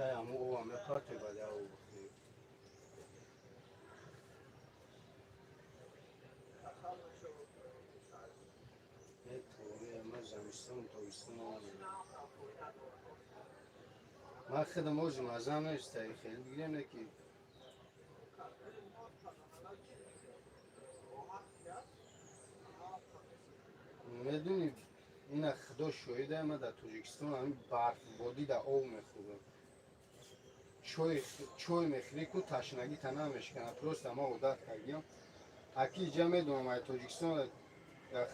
همون او همه کارت بده او ما زمستون تابستون ما خدم اوز مزام است خیلی دیگه نکی میدونی این خدا شویده ما در تاجیکستان همین برف بادی در او میخورم چوی میخوری که تشنگی تنها میشکنه پروست ما عادت کردیم اکی جا میدونم ای تاجیکستان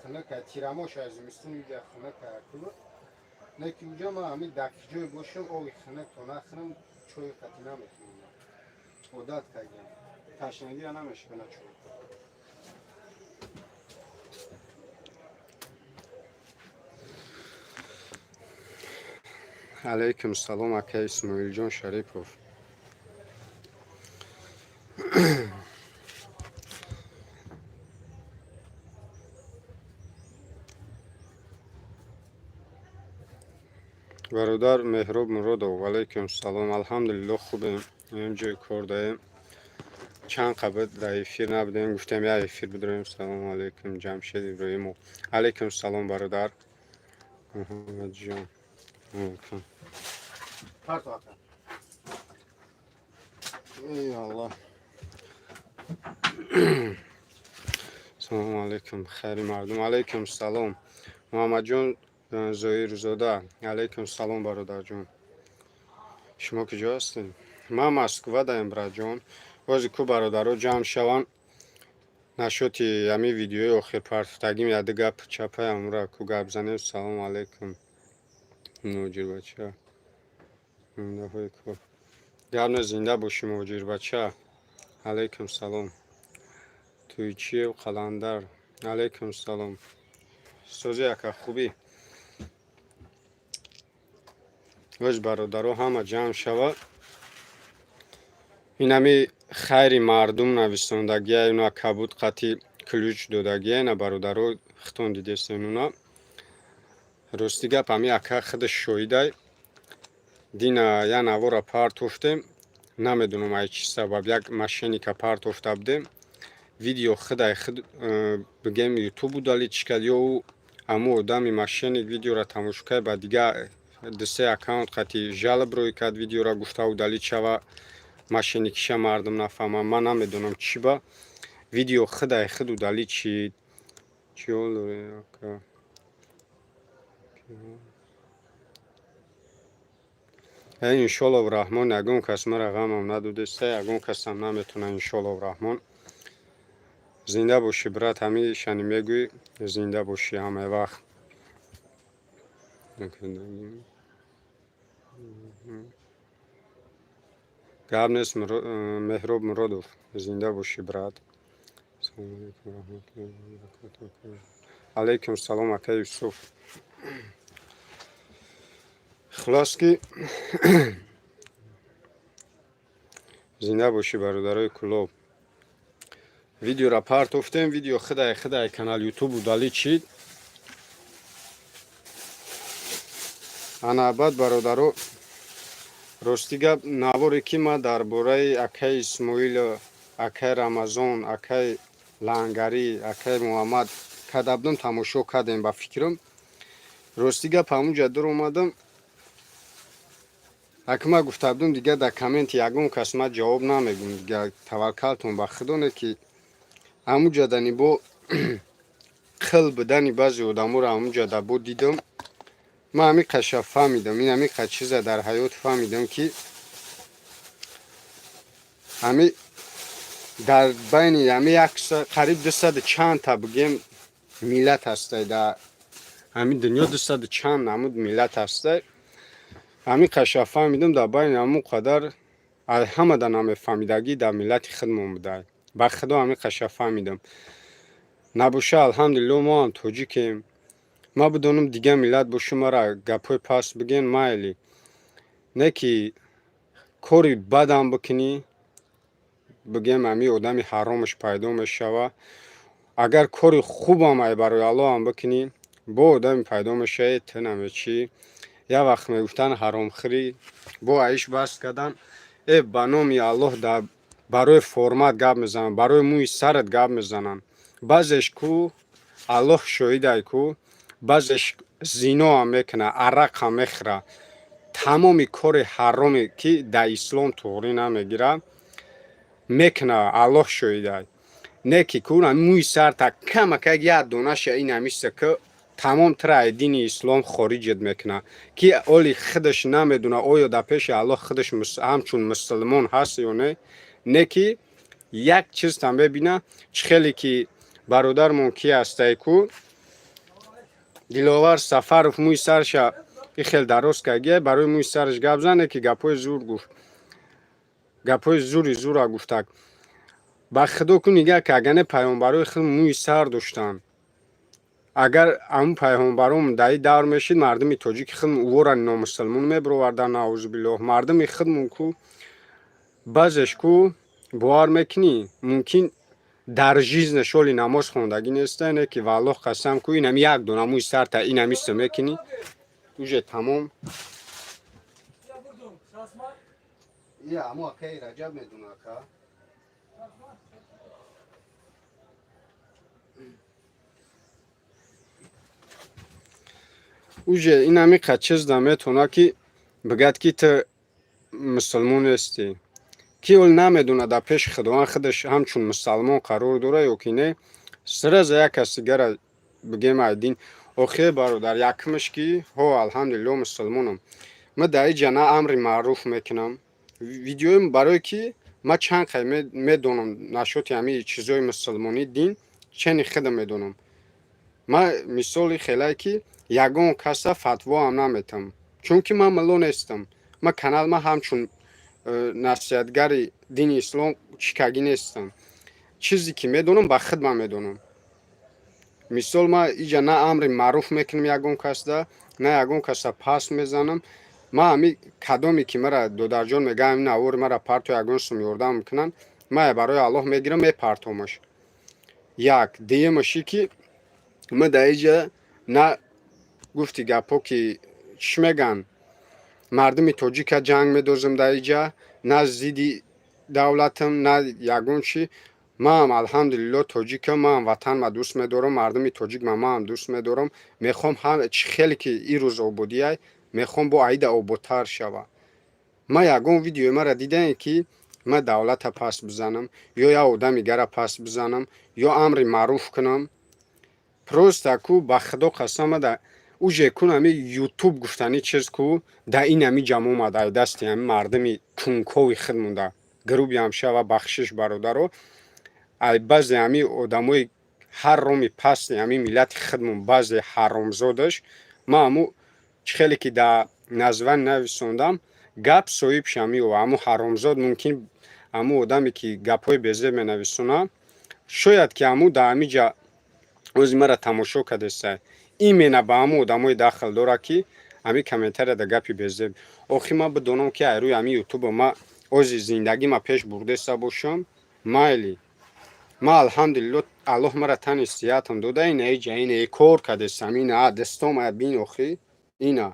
خنه که تیراماش از زمستون اینجا خنه که نکی اونجا ما همین دکجوی باشم اوی خنه تا نخرم چوی خطی نمیتونم عادت کردیم تشنگی را نمیشکنه چوی علیکم سلام اکی اسماعیل جان شریفوف برادر مهراب مرادov علیکم سلام الحمدلله خوبیم اینجا کار داریم چند قبل در افیر نبودیم گفتم یا افیر بداریم سلام علیکم جمشید ابراهیم علیکم سلام برادر محمد جان ای الله سلام علیکم خیلی مردم علیکم سلام محمد جان زهیر زاده علیکم سلام برادر جان شما کجا هستین ما مسکو دایم برادر جان بازی کو برادرها جمع شوند نشوتی همی ویدیوی آخر پرتگیم یاد گپ چپه امرا کو گپ زنیم سلام علیکم موجیر بچه دفعه کو گرم زنده باشی موجیر بچه علیکم سلام تویچی و قلندر علیکم سلام سوزی اکا خوبی وز برادرها همه جمع شود این همی خیری مردم نویستندگی اینا کبود قطی کلوچ دودگی اینا برادرها ختون دیدستین اونا راستی گپ همی اکا خودش شویده دینا یا نوارا پارت افتیم نمیدونم ای چی سبب یک ماشینی که پارت افته بودیم ویدیو خدای خود بگیم یوتیوب بودالی چکد یا امو آدمی ماشینی ویدیو را تماشا کرد بعد دیگه دسته اکاونت قطی جالب روی کرد ویدیو را گفته بودالی چوا ماشینی کشه مردم نفهمم من نمیدونم چی با ویدیو خدای خود بودالی چی اولوره انشالله و رحمان یگون کس مرا غمم ندودسته یگون کس هم نمیتونه انشالله و رحمان زنده باشی برات همیشه میگوی زنده باشی همه وقت گرم نیست مهراب مرادوف زنده باشی برات علیکم سلام اکی یوسف خلاص که زنده باشی برادرای کلوب ویدیو را پارت افتیم ویدیو خدای کانال یوتیوب بودالی چید انا بعد برادرو راستی گپ نواری که ما درباره اکی اسماعیل اکی رمضان اکی لنگری اکی محمد کدابدم تماشا کردیم با فکرم راستی گپ همونجا در اومدم اکما گفته بودم دیگه در کامنت یگون کس ما جواب نمیگم دیگه توکلتون به خدا که همونجا دنی با خل بدنی بعضی آدمو را همونجا در بود دیدم ما همی قشف فهمیدم این همی قد چیز در حیات فهمیدم که همی در بین همی قریب 200 چند تا بگیم ملت هسته در همی دنیا 200 چند نمود ملت هسته همی قشف فهمیدم در بین همون قدر همه در نام فهمیدگی در ملت خودمون بوده با خدا همی قشف فهمیدم نباشه الحمدلله ما هم توجیکیم ما بدونم دیگه ملت باشه ما را گپای پاس بگین مایلی نه که کاری بدم بکنی بگیم همی آدمی حرامش پیدا میشوه اگر کاری خوب هم برای الله هم بکنی با آدمی پیدا میشه تنم چی я вақт мегуфтан ҳаромхӯрӣ бо аиш баҳс кардан ба номи Аллоҳ барои формат гап мезананд, барои мӯи сарат гап мезананд. Баъзеш ку Аллоҳ шоҳидай ку баъзеш зиноам мекуна, арақам мехӯра, тамоми кори ҳароме ки дар ислом туғри намегира мекуна. Аллоҳ шоҳидай. Не ки куна мӯи сарта камакак як донаша ин ҳамиста ки тамом тра дини ислом хориҷет мекуна ки оли худаш намедуна оё дар пеши Аллоҳ худаш ҳамчун мусулмон ҳаст ё не. Не ки як чизтам бебина чӣ хеле ки бародармон ки ҳастай ку Диловар Сафаров мӯи сарша и хел дароз кардия барои мӯи сараш гап зане ки гапҳои зур гуфт, гапҳои зура гуфтак. Ба худо ку нигах ки агар не пайғомбарои худ мӯи сар доштанд, агар амн пайғомбарон дар ин давр мешид мардуми тоҷики худ увора номусулмон мебироварданд. наъузубиллоҳ. Мардуми худмон ку баъзеш ку бовар мекунӣ мумкин дар жизнеш оли намоз хондагӣ нестае. Не ки валлоҳ қасам ку инам як дона мӯи сарта ин ҳамиста мекунӣ уже тамом. уже ин ҳамиқа чизда метавона ки бигӯяд ки ту мусулмон нестӣ. ки ол намедона дар пеши худованд худаш ҳамчун мусулмон қарор дора ё ки не. сразу як каси гара бигем айдин охир бародар якмаш ки ҳо алҳамдулиллоҳ мусулмонам. Ма дар инҷа на амри маъруф мекунам. Видеоим барое ки ма чанд қай медонам нашоти ҳамин чизои мусулмонӣ дин чени худам медонам. Ма мисоли хелае ки ягон каса фатвоам наметам, чунки ман мулло нестам. Ма канал ма ҳамчун насиҳатгари дини ислом чикагӣ нестам. Чизе ки медонам ба худман медонам. Мисол ма инҷа на амри маъруф мекунам ягон касда, на ягон каса паст мезанам. Ма ҳамин кадоме ки мара додарҷон мегӯям ин авори мара парту ягон сум ёрдам мекунанд, ма барои Аллоҳ мегирам мепартомаш. Як дуюмаши ки ма дар инҷа на гуфти гапҳо ки чӣ мегӯянд мардуми тоҷика ҷанг медозам дар инҷа, на зидди давлатам, на ягон чӣ. Маам алҳамдулиллоҳ тоҷикам, маам ватанма дӯст медорам, мардуми тоҷикма маам дӯст медорам. Мехоҳам чӣ хеле ки ин рӯз ободияй мехоҳам бо аида ободтар шава. Ма ягон видеои мара дидаем ки ма давлата паст бизанам ё як одами гара паст бизанам ё амри маъруф кунам. Просто ку ба худо қасам ада уже кун ҳамин ютуб гуфтани чиз ку дар ин ҳамин ҷамъ омад ай дасти ҳамин мардуми кункови худ монда груби ҳамшава бахшиш бародаро ай баъзе ҳамин одамои ҳар роми пасти ҳамин миллати худмон баъзе ҳаромзодаш ма ҳамун чӣ хеле ки дар названи нависондам гап соҳиб шамио ҳамун ҳаромзод мумкин ҳамун одаме ки гапҳои безеб менависона шояд ки ҳамун дар ҳамин ҷа ози мара тамошо кардестай имена ба ҳамун одамои дахл дора ки ҳамин комментарияда гапи безеб. охир ма бидонам ки ай рӯи ҳамин ютуба ма ози зиндагима пеш бурдеста бошам майли. ма алҳамдулиллоҳ Аллоҳ мара тани сиҳатам дода ина иҷа ина кор кардестам ина дастом бин охир ина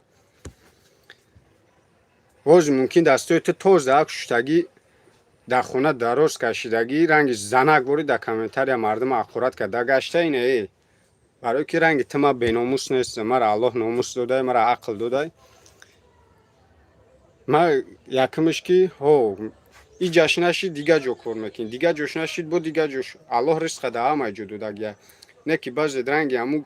ози мумкин дастои ту тоза як шуштагӣ дар хона дароз кашидагӣ ранги занак бори дар комментария мардума ҳақорат карда гашта ина барое ки ранги ту ма беномус нестам. Мара Аллоҳ номус додай, мара ақл додай. ма якмаш ки ин ҷаш нашид дигар ҷо кор мекунӣ, дигар ҷош нашид бо дигар ҷош. Аллоҳ ризқа дар ҳамаи ҷо додагия. Не ки баъзе ранги ҳамун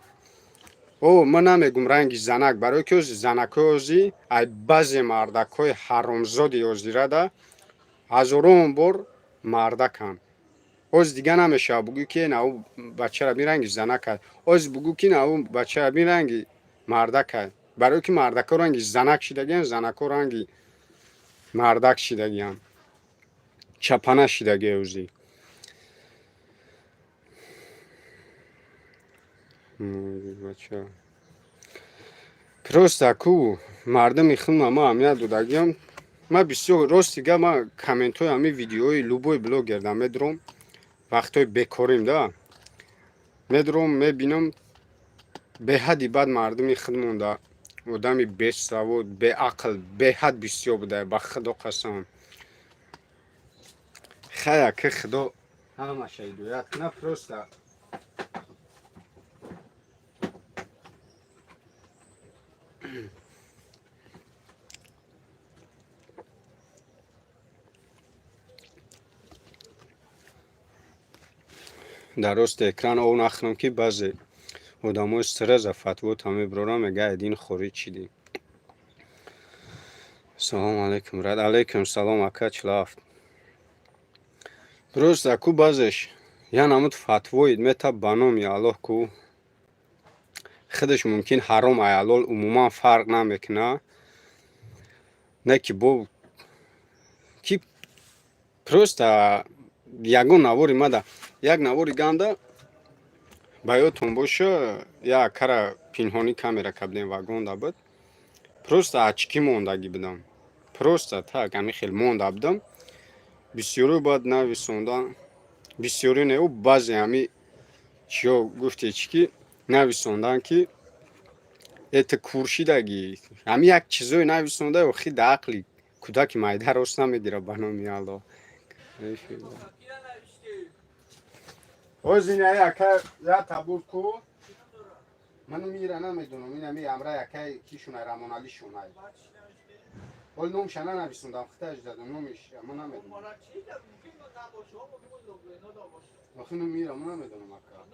ма намегум ранги занак барое ки ози занакҳои ози ай баъзе мардакҳои ҳаромзоди озирада ҳазорон бор мардаканд. ози дигар намешава бугӯ ки на ӯ бачара бин ранги занакай, ози бугӯ ки на ӯ бачара бин ранги мардакай. Барое ки мардакҳо ранги занак шидагианд, занакҳо ранги мардак шидагианд. чапана шидагия ози. Просто ку мардуми худма ма аҳамият додагиам. ма бисёр рости га ма комментҳои ҳамин видеои любой блогерда медурам вақтҳои бекорим да медурам мебинам беҳади бад мардуми худмонда одами бесавод, беақл, беҳад бисёр буда. Ба Худо қасам. Хая ки Худо ҳамаша ҳидоят кунад. Просто дар рости экран ов нахӯрам ки баъзе одамои стресса фатво та мебароранд, мега эдин хорӣ чидӣ. Салому алейкум брат. Алейкум салом ака Чилафт. Просто ку баъзеш я намуд фатвоид мета ба номи Аллоҳ ку худаш мумкин ҳаром аялол умуман фарқ намекуна. Не ки бо ки просто ягон навори мада як навори ганда ба ёдтон боша як кара пинҳонӣ камера кардем вагонда буд. Просто ачки мондаги будам. Просто так ами хел монда будам. Бисёрӣ баъд нависондан. Бисёрӣ не баъзе ами чиё гуфте чи ки нависондан ки эта куршидаги ами як чизои нависонда охи да ақли кудаки майда рост намегира ба номи Аллоҳ. Озина яка я табур ку ману мира намедонам ин ами амра якай ки шунай Рамонали шунай. Ол ном шана нависондам хиташ дадам номиш ама намедонам. Охи ну мира ама намедонам ака.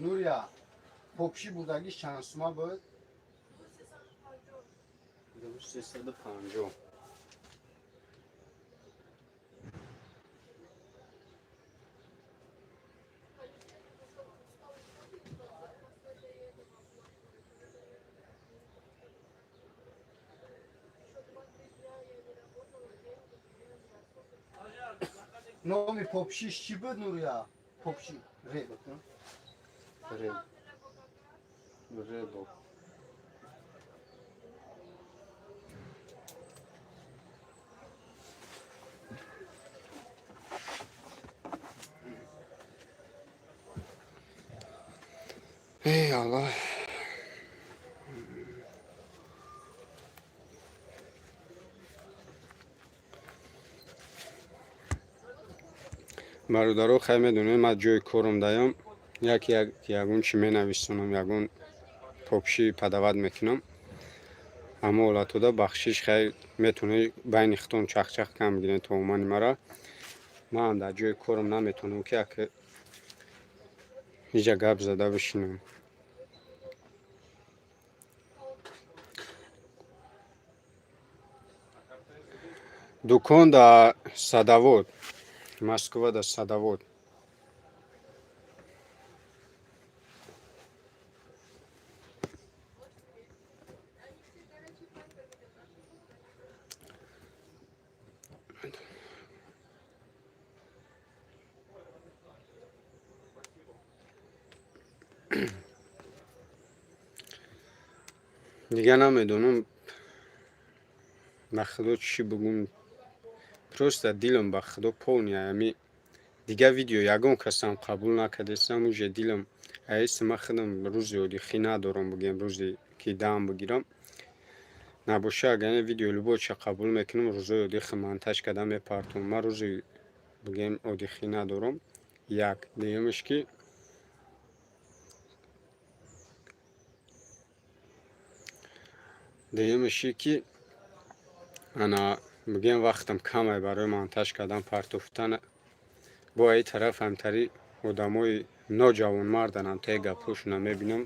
Нурия, попши будагиш чанд сума буд? 350. Номи попшиш чи буд Нурия? Попши Ребок, ну? Ребок. Эй Аллах. бародаро хай медонем аз ҷои корам даём ягон чи менависонам, ягон попши падават мекунам. Аммо ҳолатода бахшиш хай метоне байни хитон чахчах кам гирен то омани мара. Ман дар ҷои корам наметонам ки як иҷа гап зада бишинам. дукон дар Садовод, Москва дар Садовод. دیگه نمیدونم به خدا چی بگم. просто дилам ба Худо полния ами дига видео ягон касам қабул накардесам уже дилам аиси ма худам рӯзи одихӣ надорам бигем рӯзе ки даам бигирам набоша агар видео любоча қабул мекунам рӯзои одихӣ монтаж карда мепартом. ма рӯзи бигем одихӣ надорам. як деюмиши ки ана бигем вақтам камай барои монтаж кардан партофтан бо ай тараф ҳамтари одамои ноҷавонмардан ҳамтаи гапҳошона мебинам.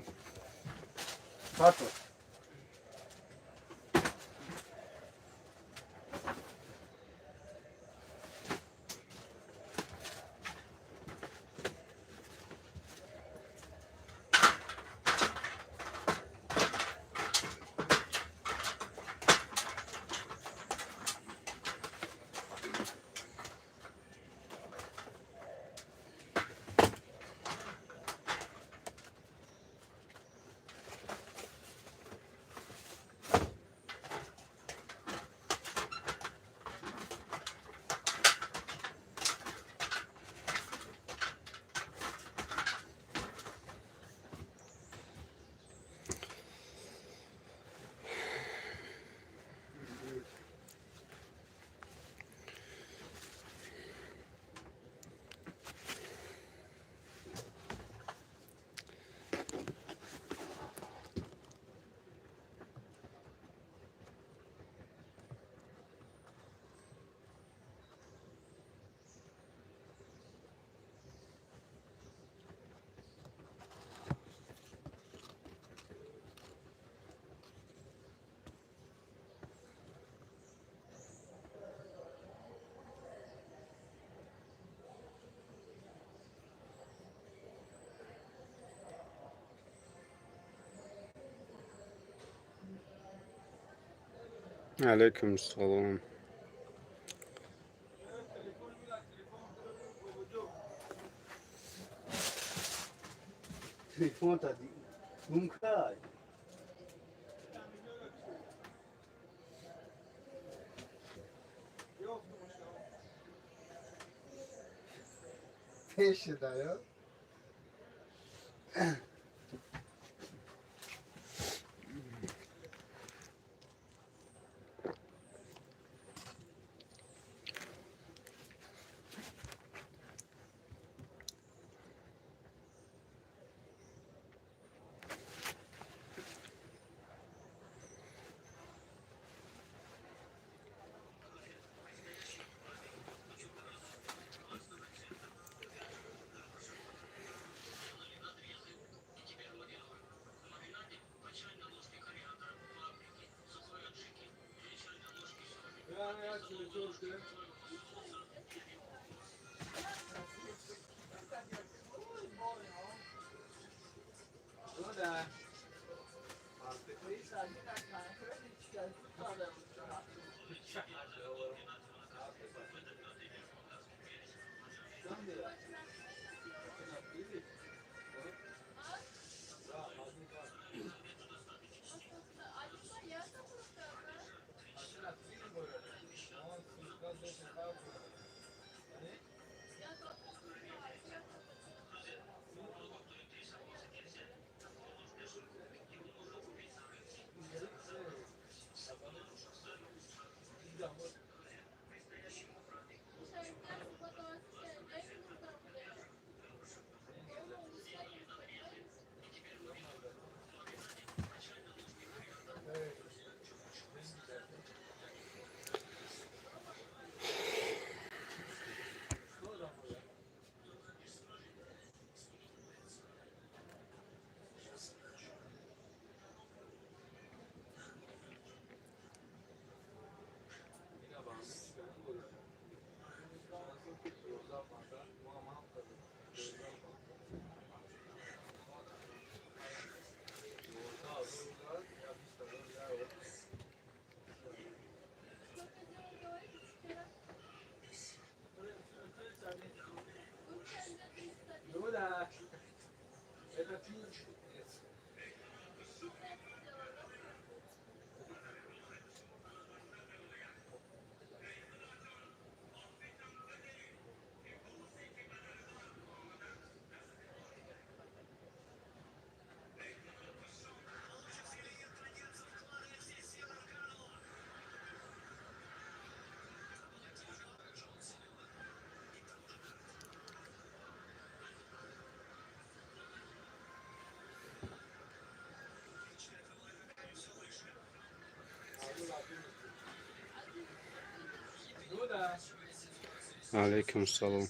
علیکم السلام. تلفن تا گم کرد. پیش دایا. علیکم السلام.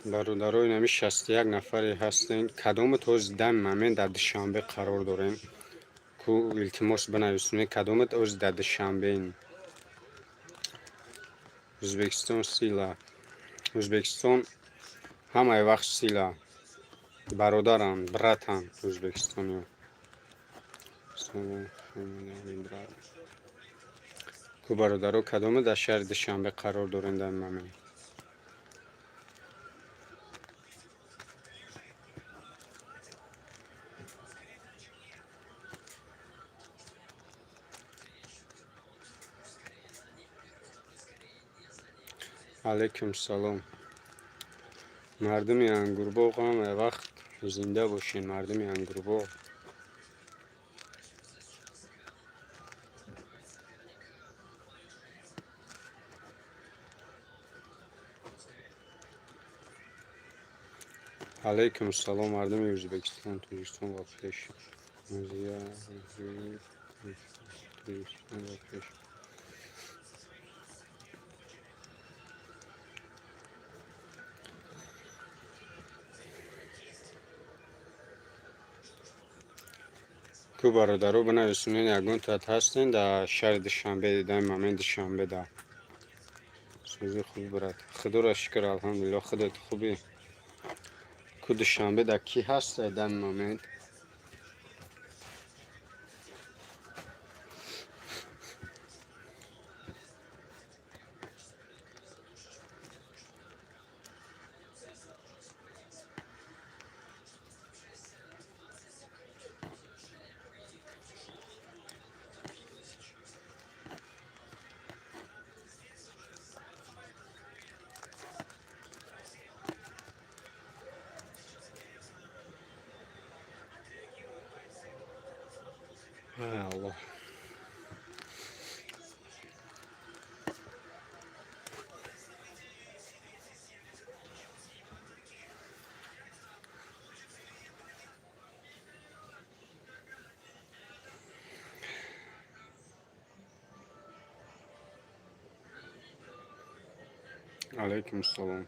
برادرای نمی 61 نفری هستین. کدامت از دم مامن در دوشنبه قرار داریم کو التماس بنویسین کدامت از در دوشنبه این. ازبکستان سیلا. ازبکستان همه وقت سیلا. برادران براتان ازبکستانی. کو برادرو کدامت در شهر دوشنبه قرار دارین در مامن. علیکم سلام. مردم انگورباغ هم وقت زنده باشین. مردم انگورباغ علیکم سلام. مردم ازبکستان، تاجیکستان و پیش تاجیکستان و پیش. کو برادرو بنویسونین یگون تات هستین در شهر دوشنبه. در момент دوشنبه در سوزی خوب برات. خدا را شکر الحمدلله. خودت خوبی؟ کو دوشنبه در کی هست در момент؟ الله. علیکم سلام.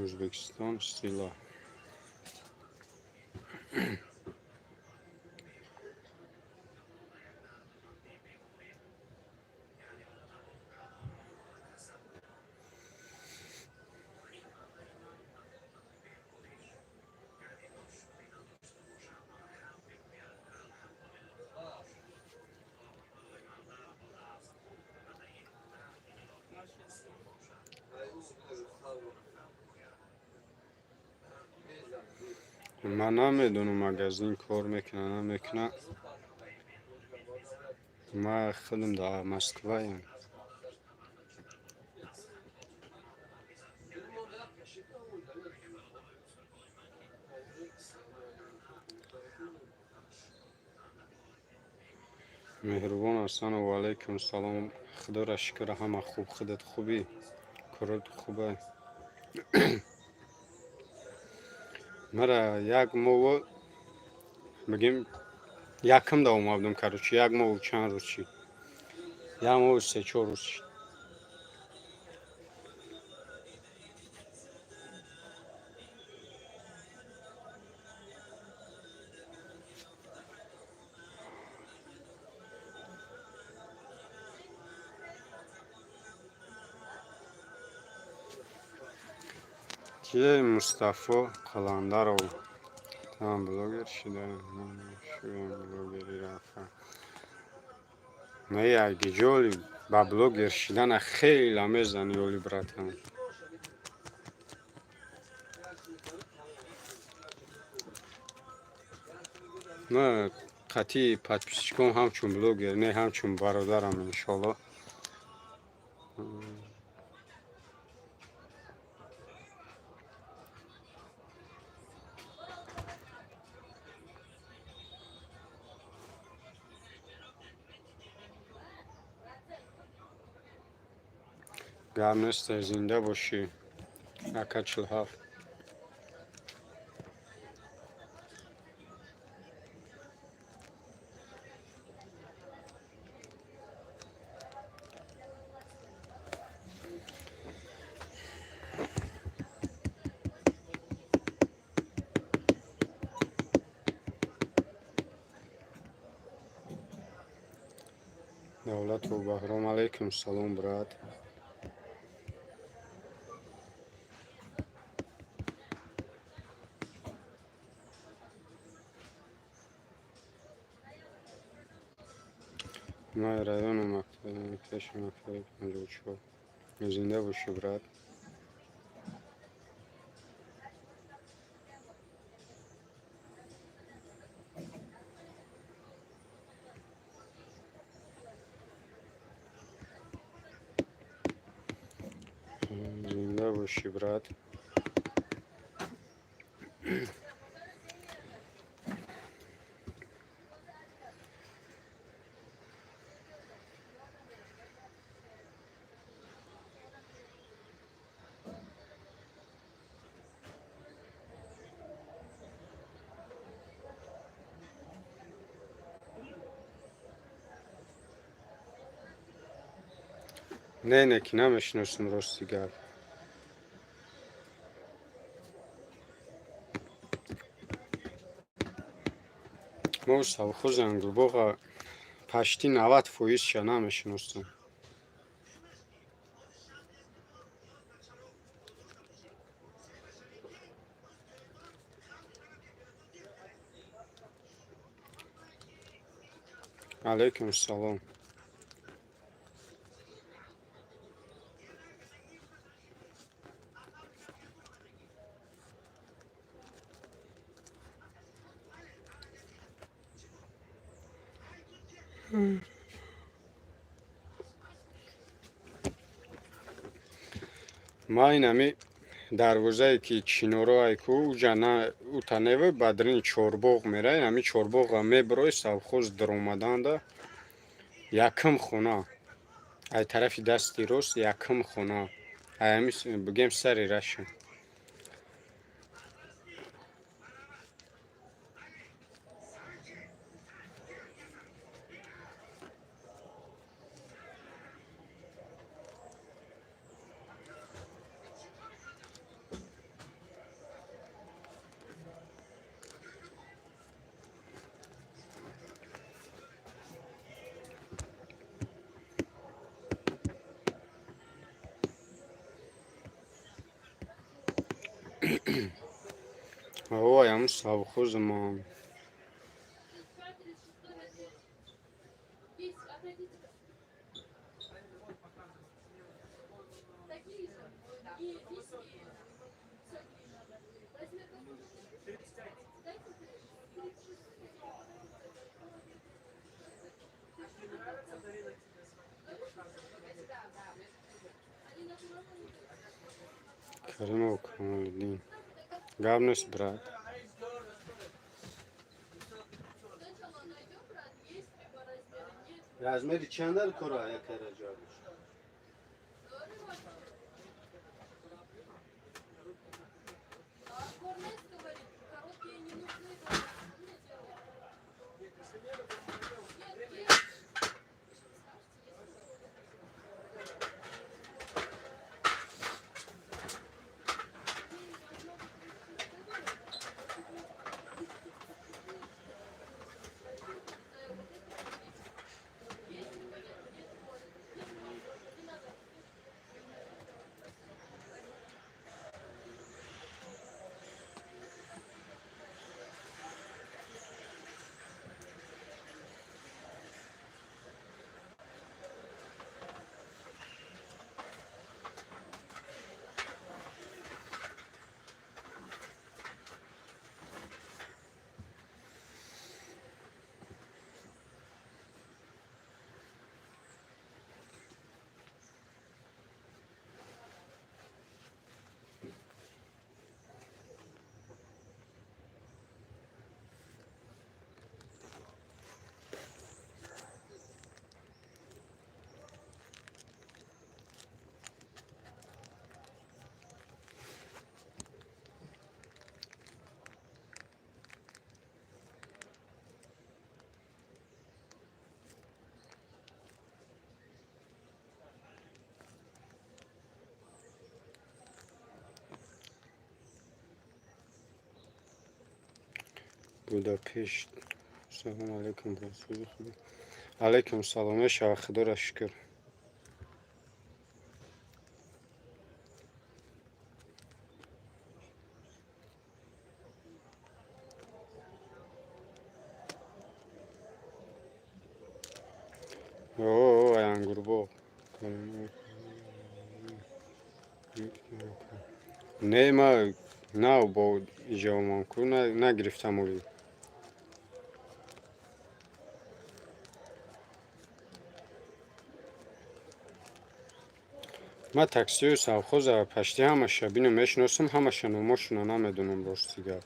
O'zbekiston stilo. من نمیدونم مگزین کار میکنه نمیکنه. من خودم در مسکو ام. مهربان هستن و علیکم سلام. خدا را شکر همه خوب. خودت خوبی؟ کارت خوبه؟ مرا یک ماه بگیم یکم دا اومدم کاروچی. یک ماه و چند روز چی؟ یک ماه و 3-4 روز چی؟ کیه مصطفی قلندر و تمام بلاگر شده. شدم بلاگری رفته. نه یک جالی با بلاگر شدن خیلی میزنی اولی براتم. من قطعی подписчикам همچون بلاگر نه همچون برادرم انشالله. گرم نیست زنده باشی. اکا 47. دولت و بهرام علیکم سلام برات. من رایان مکتب پیش مکتب 54. زنده باشی برات. бошӣ брат. Не ки намешиносам рости гап. мо совхози Ангурбоға почти 90% намешиносам. Алейкум салом. Ма инами дарвозае ки чиноро айку уҷана утанева бадрини чорбоғ мера, инами чорбоға меброи совхоз даромаданда якм хона. Ай тарафи дасти рост якм хона. Аями бигем сари раша. Ой, аму совхоз ма. Каримов Камолиддин. Гап нест, брат. Размери чандал кора якара ҷойш. Будапешт. Салом алейкум, брат. Алейкум салом. Мешава, худора шукр. О, Ангурбоғ. Не, ма на бо иҷоманку нагирифтам ури. ма таксиёи совхоза пашти ҳамаша бинӯ мешиносам, ҳамаша номошуна намедонам рости гап.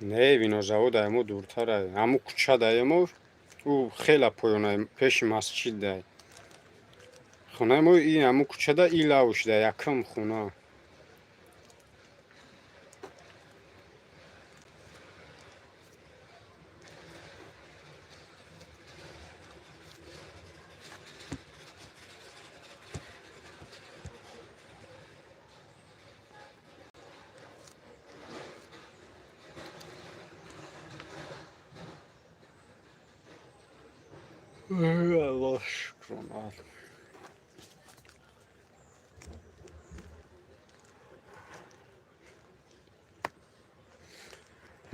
Не винозавода мо дуртарай. Ҳаму кӯчада мо ӯ хела поёнай пеши масҷиддай. Хонаи мо и ҳаму кӯчада и лавушда якам хона. Аллоҳ шукрона.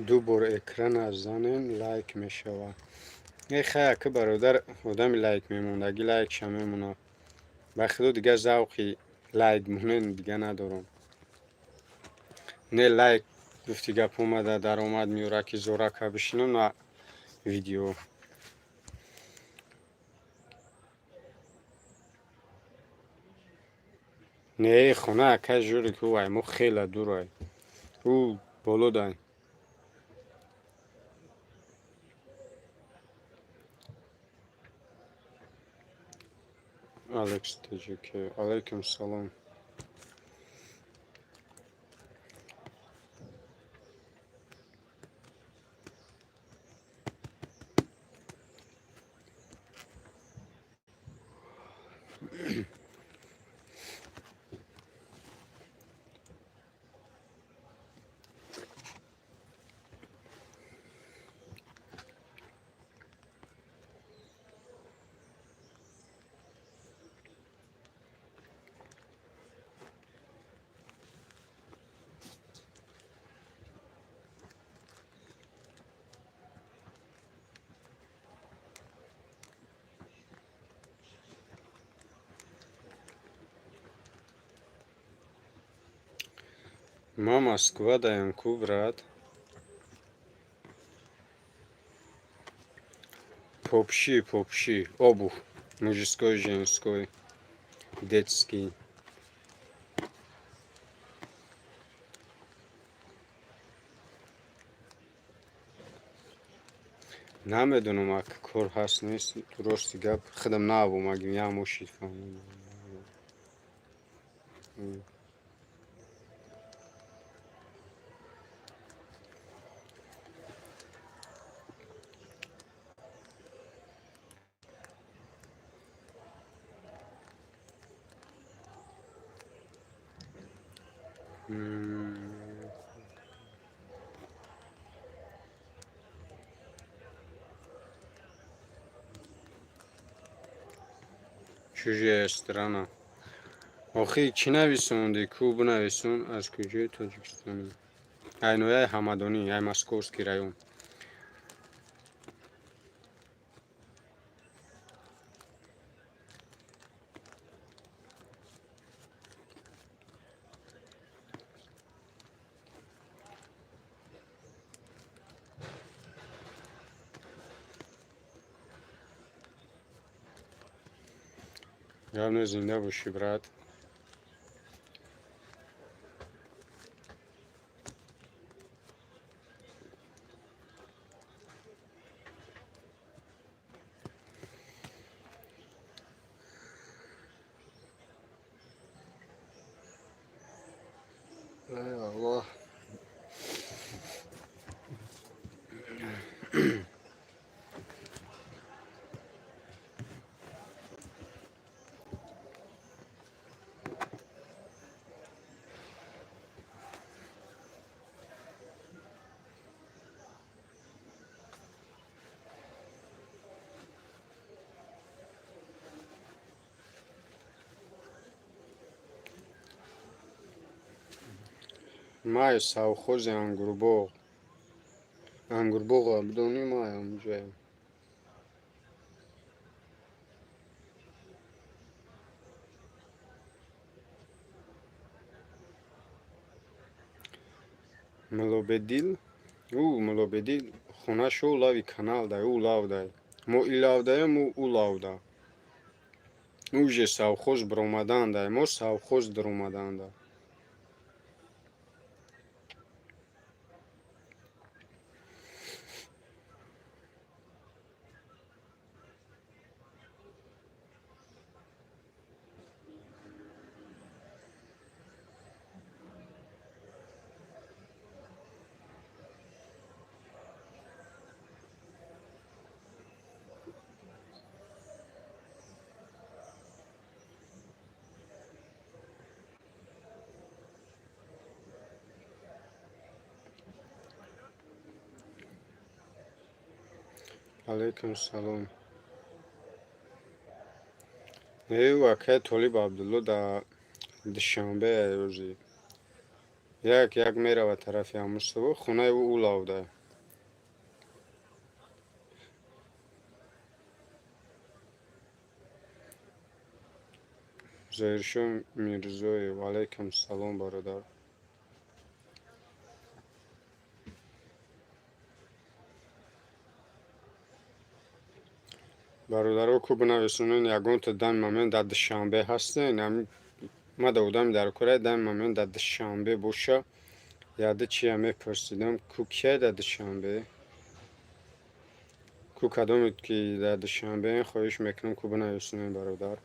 ду бор экран назанем лайк мешавад. Хай ака бародар одами лайк мемондагӣ лайкша мемонад. Ба худо дигар завқи лайк монен дига надорам. Не лайк гуфти гап омада даромад меёрад ки зорака бишинам на видео. Не хона ака жури ки ӯ мо хела дурай. Ӯ болодай. Алекс Таҷики. Алайкум салом. Ма Москва даянку брат. Попши, обув, мужской, женской, детский. Намедонам ака кор ҳаст нест, рости гап худам наомагим ямошид фаҳмидам. Чужая страна. Охи чӣ нависонди? Ку бинависон аз куҷои Тоҷикистони? Айнояи Ҳамадонӣ, ай Московский район. Главное зинда боши, брат. Ай Аллоҳ. Май совхози Ангурбоғ. Ангурбоғ бидони май онҷаем. Милобедил? Милобедил хонашо лави канал дай у лавдай. Мо илавдаем у лавда. Уже совхоз бромадан дай, мо совхоз дромадан дай. Алейкум салом. Вакъъи Толиб Абдулло дар душанбе рӯзи як мерава тарафи Амусобо, хонаи ӯ лавда. Зоиршо Мирзоев. Алейкум салом бародар. бародаро ку бинависонен ягонта дан момент дар душанбе ҳастен. ма давудам дар кора дан момент дар душанбе боша. яда чия мепурсидам ку кия дар душанбе? ку кадомед ки дар душанбе хоҳиш мекунам ку бинависонен бародар.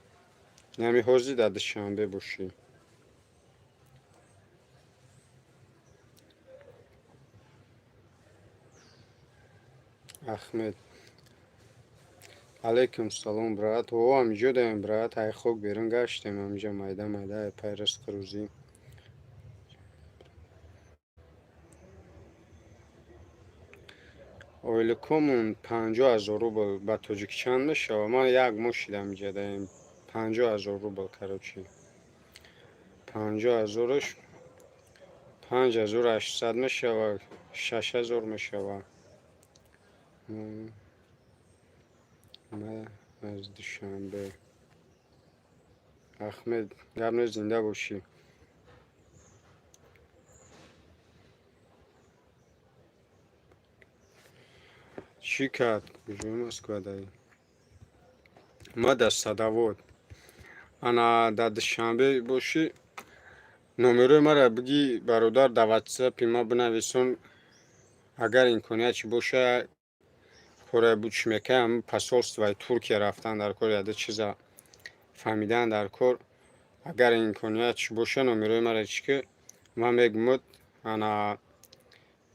Нами ҳозир дар душанбе бошӣ. Ахмед. Алейкум салом брат. О амиҷо даем брат. Ай хок берун гаштем амиҷо майда пайрасқи рӯзӣ. оилакомон 50,000 рубл ба тоҷик чанд мешава? Ман як моҳ шида амиҷа даем 50,000 рубл карочи. 50,000-ош 5800 мешава, 6000 мешава. аз душанбе. Ахмед, гапне зинда бошӣ. чӣ кард? куҷои Москва даи? ма дар Садовод. ана дар душанбе бошӣ, номерои мара бигӣ бародар дар ватсапи ма бинависон. агар имконият чӣ боша кора буд чӣ мекардам посолствои Туркия рафтан дар кор яда чиза фаҳмидан дар кор. агар имконият чӣ боша номерои мара чӣ ки ман мегумад ана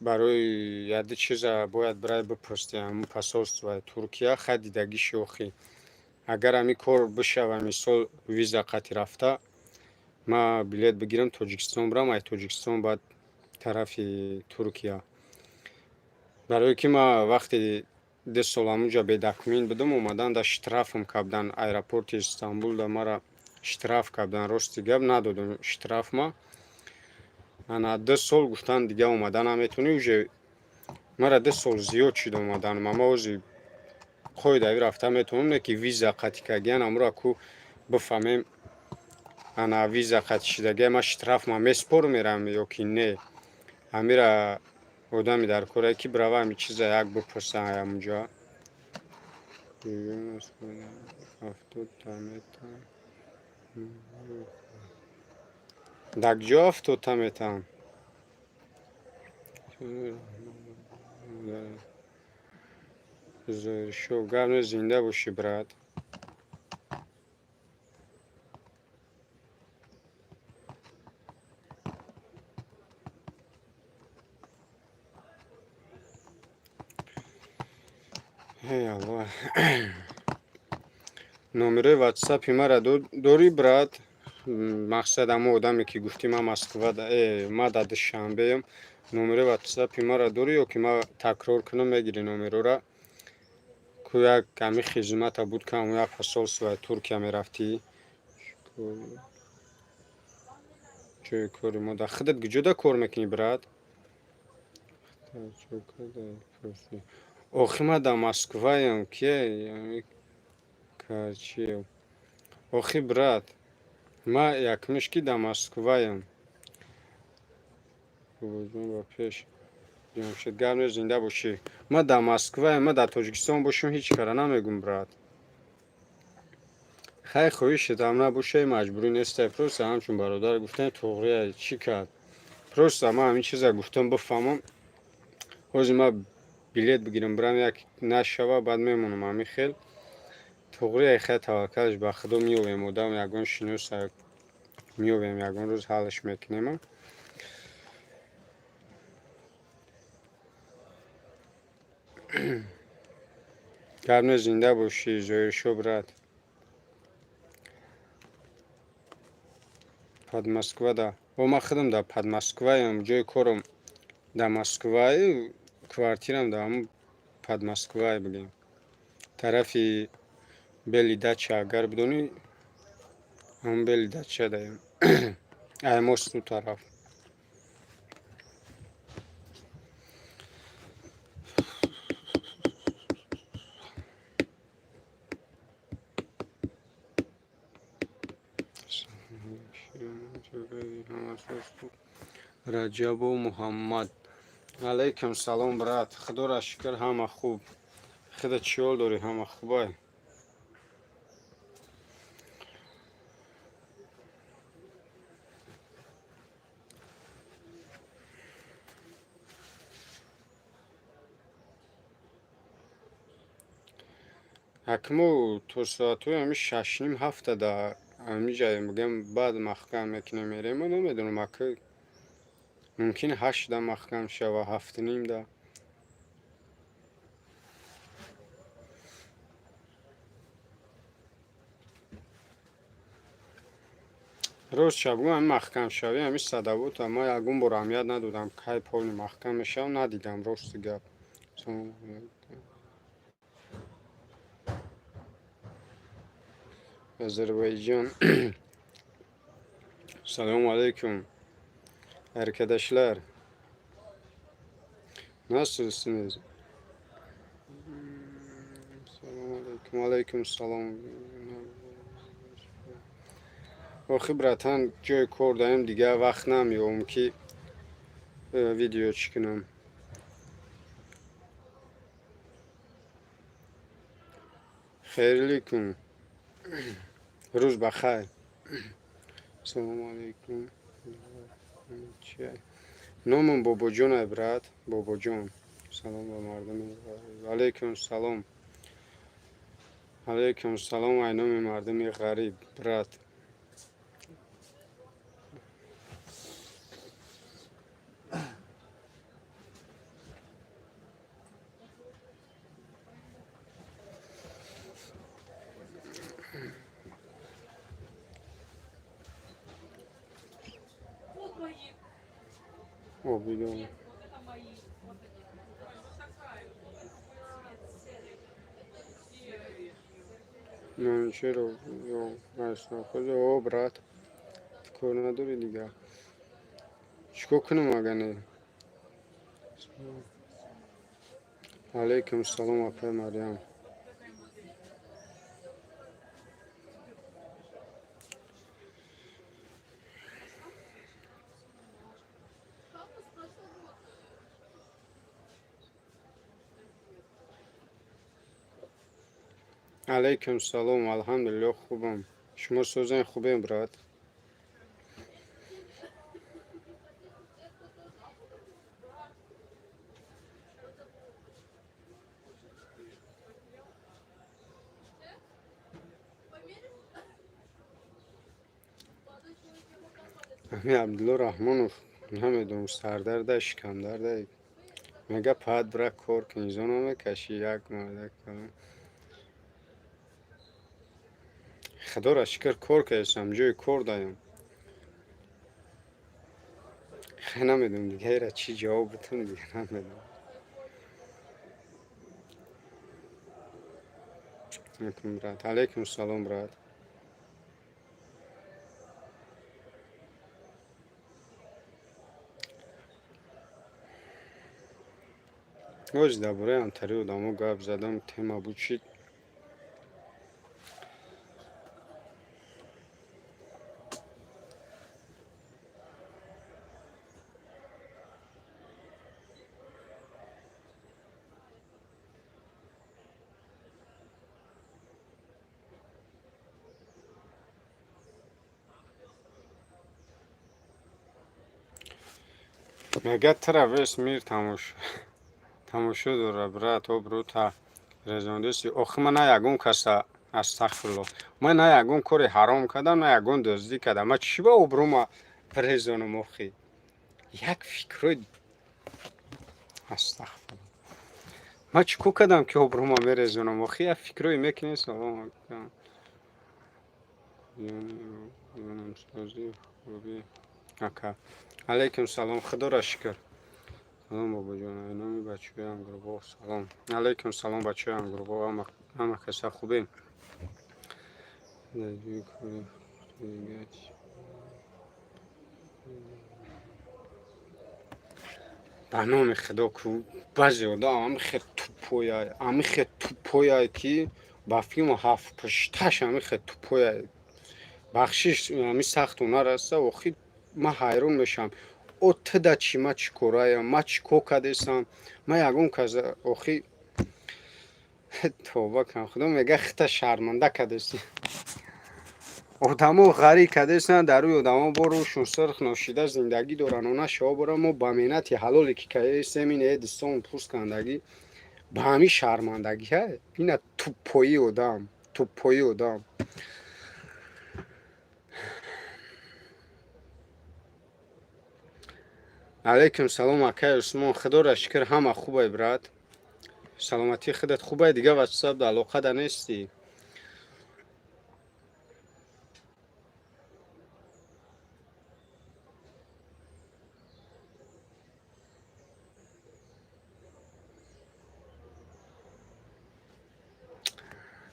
барои яда чиза бояд брай бипурсидам посолствои Туркия хадидагӣ шохӣ. агар ҳамин кор бишава мисол виза қати рафта ма билет бигирам Тоҷикистон бирам, ай Тоҷикистон баъд тарафи Туркия. барое ки ма вақте 10 сол ҳамунҷа бедокумент будам, омадан да штрафам кардан аэропорти Истанбул да мара штраф кардан. рости гап надодам штраф ма. ана 10 сол гуфтан дига омадан наметавонӣ. уже мара 10 сол зиёд шуда омадан. ма ҳозир қоидави рафта метавонам, не ки виза қати кардагиан амура ку бифаҳмем ана виза қати шудагия ма штраф ма меспор мерам ё ки не. ҳамира одами дар корае ки брава ҳами чиза як бипурсам ҳамунҷа. дакҷо 70 метан. зоиршо гапне зинда бошӣ брат. эй аллоҳ. номерои ватсапи мара дорӣ брат? мақсад ҳамон одаме ки гуфтӣ ма Москва ма дар душанбеам. номерои ватсапи мара дорӣ ё ки ма такрор кунам мегирӣ номерора? ку як ҳамин хизмата буд ки ҳамон як посолствои Туркия мерафтӣ. ҷои кори мо да худат куҷода кор мекунӣ брат? охи ма дар Москваям ки карчиев. охи брат, ма якмиш ки дар Москваям. ба пеш ҷамшид гарм зинда бошӣ. Ма дар Москва, ма дар Тоҷикистон бошам ҳеҷ кара намегум брат. Хай хоҳишет ам набошай маҷбурӣ нестай. Просто ҳамчун бародар гуфтан тоғрия чӣ кард. Просто ма ҳамин чиза гуфтам бифаҳмам. Ҳозир ма билет бигирам бирам як нашава баъд мемонам ҳамин хел. Тоғрия хай таваккалш ба Худо меёвем одам ягон шиноса меёвем ягон рӯз ҳаллаш мекунем. гарм зинда бошӣ Зоиршо брат. Под Москва да. О ма худам да под Москваям, ҷои корам да Москва, квартирам да ҳамун под Москва бигем. Тарафи Бели Дача агар бидонӣ, ҳамун Бели Дача даем. Аймост ту тараф. Раҷабу Муҳаммад. Алайкум салом брат. Худоро шукр ҳама хуб. Худо чӣ ҳол дорӣ? Ҳама хубай? Акму то соатҳои ҳамин 6:30-7 да ҳамин ҷая мегӯям баъд маҳкам мекунем мерем. Мо намедонам ака мумкин 8 да маҳкам шава 7:30 да. рост шабгӯ ҳамин маҳкам шавӣ ҳамин садавота ма ягон бор аҳамият надодам. Кай полни маҳкам мешавам надидам рости гап. Озарбойҷон. Салому алайкум. Arkadaşlar. Nasılsınız? Selamun aleyküm. Aleyküm selam. Охи братан ҷои кор даем дига вақт намеёбам ки видео чӣ кунам. Хейрли кун. Рӯз бахайр. Салому алейкум. Номам Бобоҷонай брат. Бобоҷон. Салом ба мардуми ғариб. Алейкум салом. Алейкум салом ай номи мардуми ғариб брат. Обидон. Ну чера, ясно. О, брат. Кор надори дига. Чико кунам ага не? Алейкум салом апай Марьям. Алейкум салом. Алҳамдулиллоҳ хубам. Шумо сӯзани хубем брат? ҳамин Абдулло Раҳмонов намедонам сардарда шикамдарда мега паҳат бира кор кун изо намекашӣ як мардак калон. Худоро шукр кор кардам ҷои кор даем. Хай намедонам дига ира чӣ ҷавоб битам дига намедонам. Брат. Алейкум салом брат. ҳоз дар бораи антари одамо гап задам тема буд чӣ. мега травес мир тамошо дора брат обру та резондеси охи ман на ягон каса астағфирулло ман на ягон кори ҳаром кардам на ягон дуздӣ кардам ман чӣ ба обрӯма резонам охи як фикрои астағфирулло ман чӣ кор кардам ки обрӯма мерезонам охи як фикрои мекунед салом ака алейкум салом худоро шукр салом бобоҷон айноми бачаҳоям гурбо салом алейкум салом бачаҳоям гурбо ҳама каса хубем ба номи худо ку баъзе одам амихе тупояй ки ба филму ҳафт пушташ амихе тупояй бахшиш ами сахт ҳунар аста охи ман ҳайрон мешавам о тида чӣ ма чӣ кораям ма чӣ кор кардесам ма ягон каза охи тоба кам худо мега хита шарманда кардеси одамо ғарӣ кардесан дар рӯи одамо борушон сирх ношида зиндагӣ доран она шаво бора мо ба меҳнати ҳалоле ки кардесем ин дистон пурс кандагӣ ба ҳами шармандагиа ина туппои одам алейкум салом акай усмон худоро шукр ҳама хубай брат саломатии худат хубай дига ватсапда алоқада нестӣ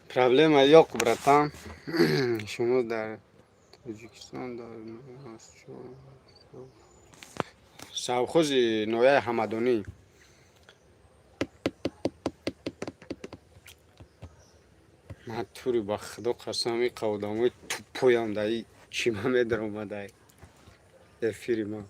проблема ёк братан шумо дар тоҷикистон савхози нояи ҳамадонӣ ман тури ба худо қасам ин қаводамои туппоям даи чима медаромадай эфири ман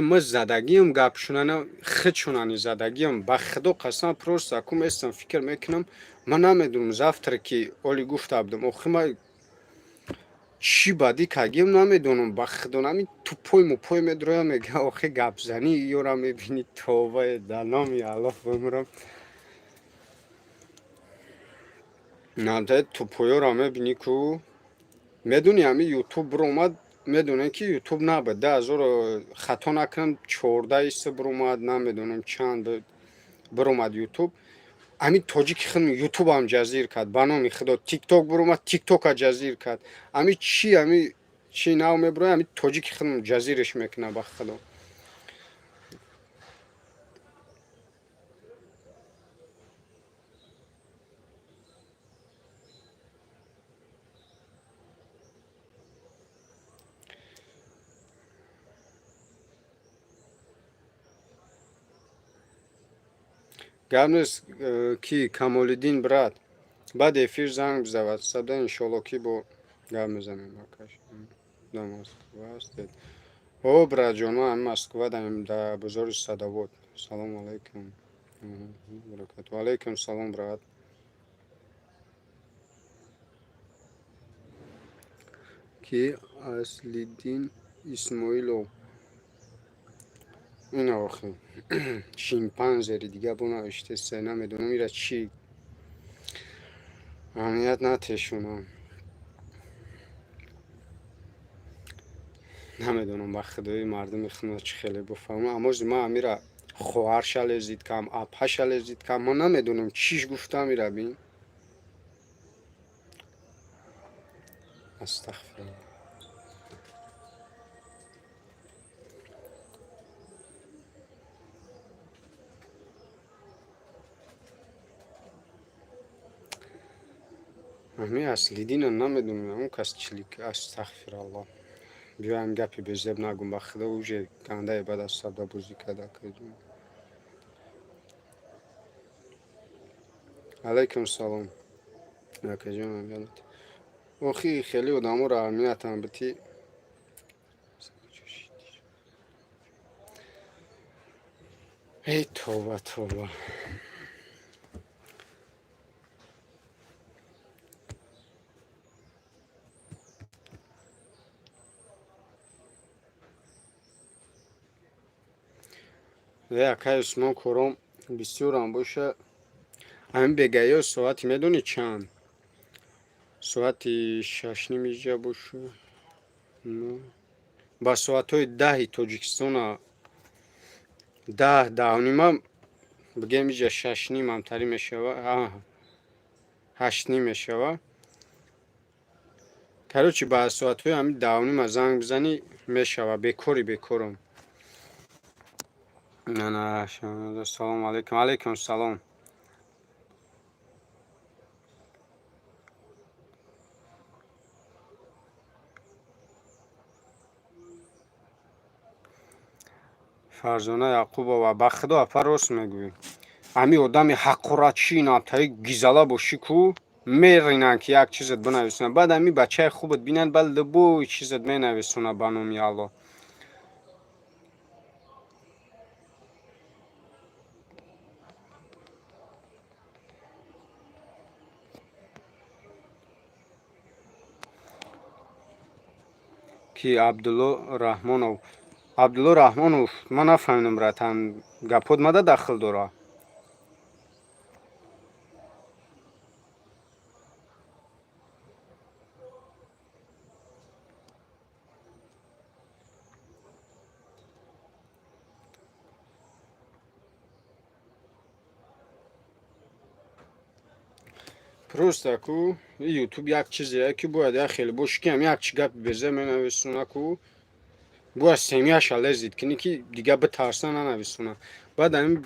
мы задагием гапшунана хичунани задагием ба худо қасам просто аку местам фикр мекунам ман намедунам завтра ки оли гуфта будам охи ма чӣ бадӣ кардем намедонам ба худо нами туппой муппой медроям мега охи гапзанӣ ёра мебини тобае дар номи аллоҳ бимурам намтаи туппоёро мебинӣ ку медуни ами ютуб биромад медонем ки ютуб набуд 2000 хато накунам 14 биромад намедонам чанд биромад ютуб ами тоҷики худм ютубам ҷазир кард ба номи худо тикток биромад тиктока ҷазир кард ами чӣ нав мебирояд ами тоҷики худм ҷазираш мекунам ба худо гап нест ки камолиддин брат баъд эфир занг биза ватсапда иншоалло ки бо гап мезанем о братҷон ман ами москвадам дар бозори садовод салому алейкум баракату алейкум салом брат ки аслиддин исмоилов ин охи шимпанзери дига бо навиштеса намедонам ира чӣ аҳамият натешонам намедонам ба худои мардуми худро чӣ хеле буфаҳмам аммо ман амира хоҳарша лезид кам апҳаша лезид кам ман намедонам чиш гуфтам ира бин астағфирулло ами аслиддина намедонам он кас чилик астағфирулло биёям гапи безеб нагум ба худо уже гандае баъд аз савдобозӣ карда алейкум салом акаҷон охи хеле одамотро аҳамиятам бити эй тоба якай усмон кором бисёрам боша ҳамин бегаиё соати медонӣ чанд соати 6:30 иҷа боша ба соатҳои 10 тоҷикистона 10-10:30 бигем иҷа 6:30 амтарӣ мешава 8:30 мешава карочи ба соатҳои ҳамин 10:30 занг бизанӣ мешава бекором салом алейкум алейкум салом фарзона яқубова ба худо апа рост мегӯӣ ҳамин одами ҳақоратчии намтаи гизала бошӣ ку меринанд ки як чизет бинависонад баъд ҳамин бачаи хубат бинанд ба любой чизет менависонад ба номи аллоҳ ки абдулло раҳмонов ман нафаҳмидам ратан гапот мада дахл дора просто ку ютуб як чизее ки бояд як хеле бошӣ ки ҳам як чи гапи безе менависона ку бояд семияша лезид кини ки дига битарса нанависона баъд ҳамин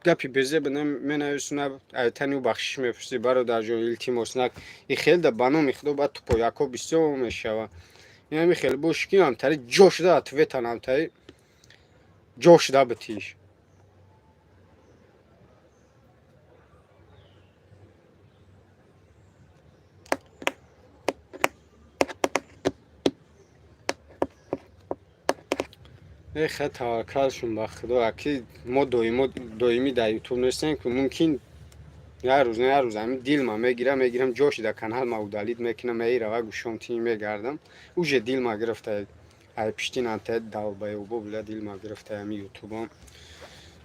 гапи безе менависона айтани бахшиш мепурсӣ бародарҷон илтимос нак и хеле да ба номи худо баъд тупояко бисёр мешава ин ҳами хеле бошӣ ки ҳамтари ҷошда ответан ҳамтари ҷошда битиш хай таваккалшон ба худо ки мо доимӣ дар ютуб нестем ки мумкин як рӯз ҳамин дилма мегирам ҷоши дар канал ма удалид мекунам меирава гӯшонтинӣ мегардам уже дилма гирифта ай пиштин ҳамтаи далбаёбо була дилма гирифта ҳамин ютубам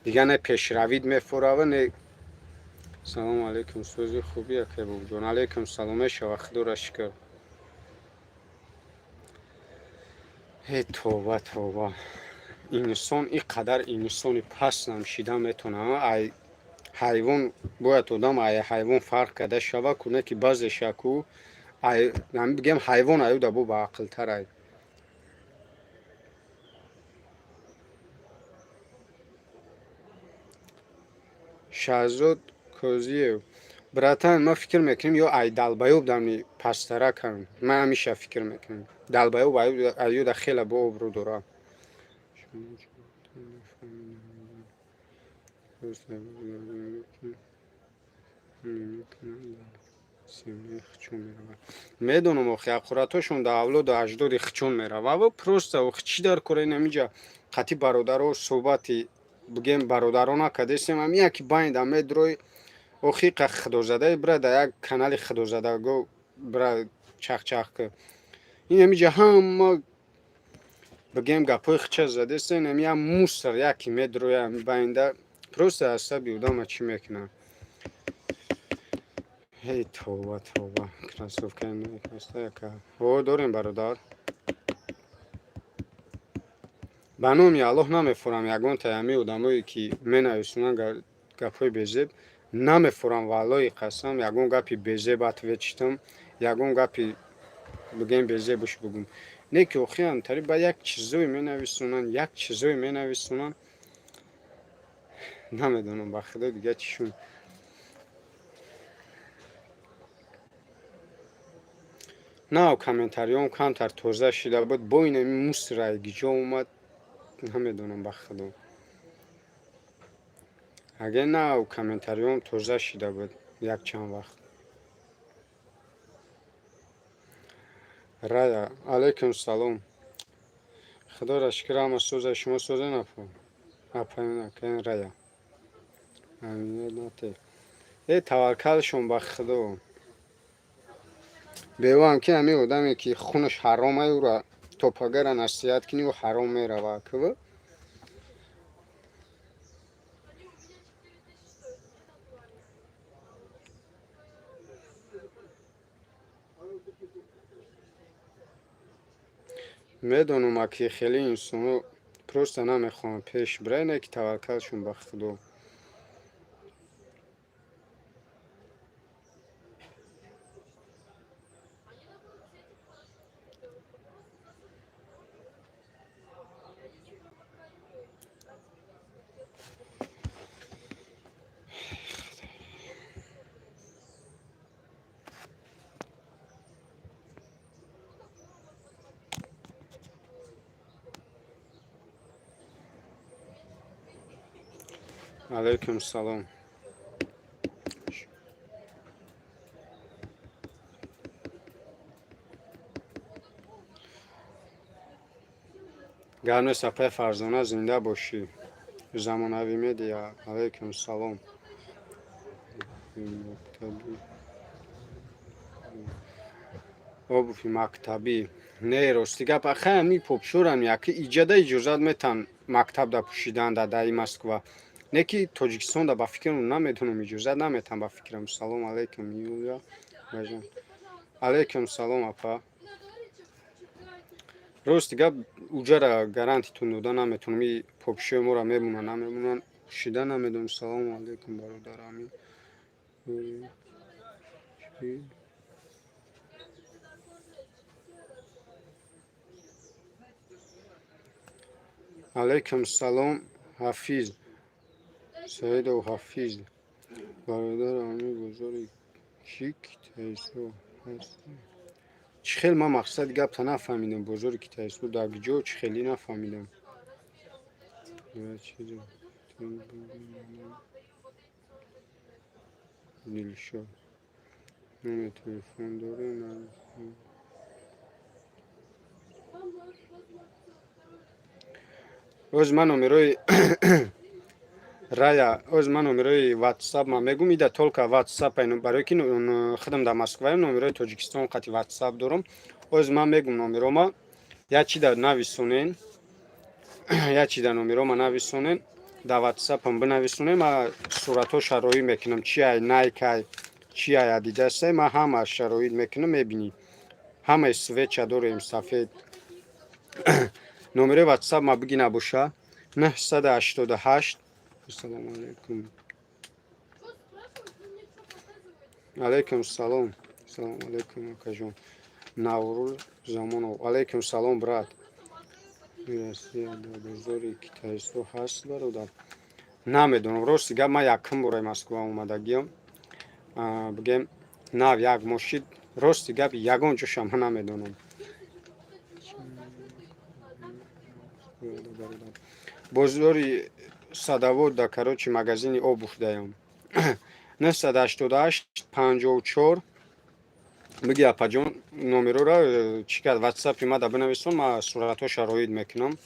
дига не пешравид мефорава не салому алейкум сӯзи хуби якай бобуҷон алейкум салом мешава худоро шукр тоба инсон ин қадар инсони паст намшида метонад ай ҳайвон бояд одам ай ҳайвон фарқ карда шава куне ки баъзеша ку бигем ҳайвон аюда бо баақлтарай шаҳзод козиев братан ма фикр мекунем ё ай далбаёб дами пастаракам ман ҳамеша фикр мекунем далбаёб аюда хеле бо обрӯ дора медонам охи ақуратошон дар авлоду аҷдоди хичон мерава ва просто охи чӣ дар кора инамиҷа қати бародаро суҳбати бигем бародаро накадесем ҳамин яки байнда медрои охи қа худозадаи бира дар як канали худозадаго бира чахчах ки ин ҳамиҷа ҳама бигем гапҳои хича задесен ҳамин як мусор яки медрои ҳамин байнда просто асаби одама чӣ мекунад эй тоба красовкаи яка дорем бародар ба номи аллоҳ намефурам ягонта ҳамин одамое ки менависонанд гапҳои безеб намефурам валлои қасам ягон гапи безеб ответчитам ягон гапи бигем безебуш бугум не ки охи ҳамтари ба як чизое менависонанд намедонам ба худо дига чишон нав комментариём камтар тоза шуда буд бо ин ҳамин мусрай гиҷо омад намедонам ба худо агар нав комментариём тоза шуда буд якчанд вақт рая алейкум салом худоро шукр ҳама сӯза шумо сӯзе апаин рая таваккалшон ба худо бевам ки ҳамин одаме ки хунаш ҳаромай ӯро топагара насиҳат кини ӯ ҳаром мерава медонам ки хеле инсоно просто намехоҳанд пеш бирайне ки таваккалшон ба худо. алайкум салом. гарне сапаи фарзона зинда бошӣ. замонавӣ медия. алайкум салом. обуфи мактабӣ не рости гап ахай ами попшурам яки иҷада иҷозат метан мактабда пӯшидан дадаи Москва. Не ки Тоҷикистонда ба фикрам намедонам иҷозат наметан ба фикрам. салом алайкум Юлия бажон. алайкум салом апа. рости гап уҷара гарантитун дода наметонам. И попшӯи моро мемонан намемонан пӯшида намедонам. салом алайкум бародар амин. алайкум салом ҳафиз саидов ҳафиз бародар амин бозори ки китайсо ҳаст. чӣ хел ман мақсади гапта нафаҳмидам. бозори китайсо дар ҷо чӣ хели нафаҳмидам. дилшод номер телефон дорем. оз ман номерои рая оз ман номерои ватсап ман мегум ида толка ватсапа барои ки худам дар Москваем номерои Тоҷикистон қати ватсап дорам. оз ман мегум номерома ячида нависонен ячида номерома нависонен дар ватсапам бинависонен. ман суратҳо шароит мекунам чи ай найкай чи ай адидасай ман ҳама шароит мекунам мебинӣ. ҳамаи свеча дорем сафед. номерои ватсап ма бигина боша 988. ассалому алайкум. алайкум салом. салому алайкум акаҷон. навруз замонов. алайкум салом брат. бозори китайсо ҳаст бародар. намедонам рости гап ман якум бора Москва омадагиам. бигем нав як мошид рости гап ягон ҷошам ман намедонам. бозори садовод да карочи магазини обув даям. 988 54 биги апаҷон номерора чӣ кард ватсапи ма да бинависон ма суратҳо шароит мекунам.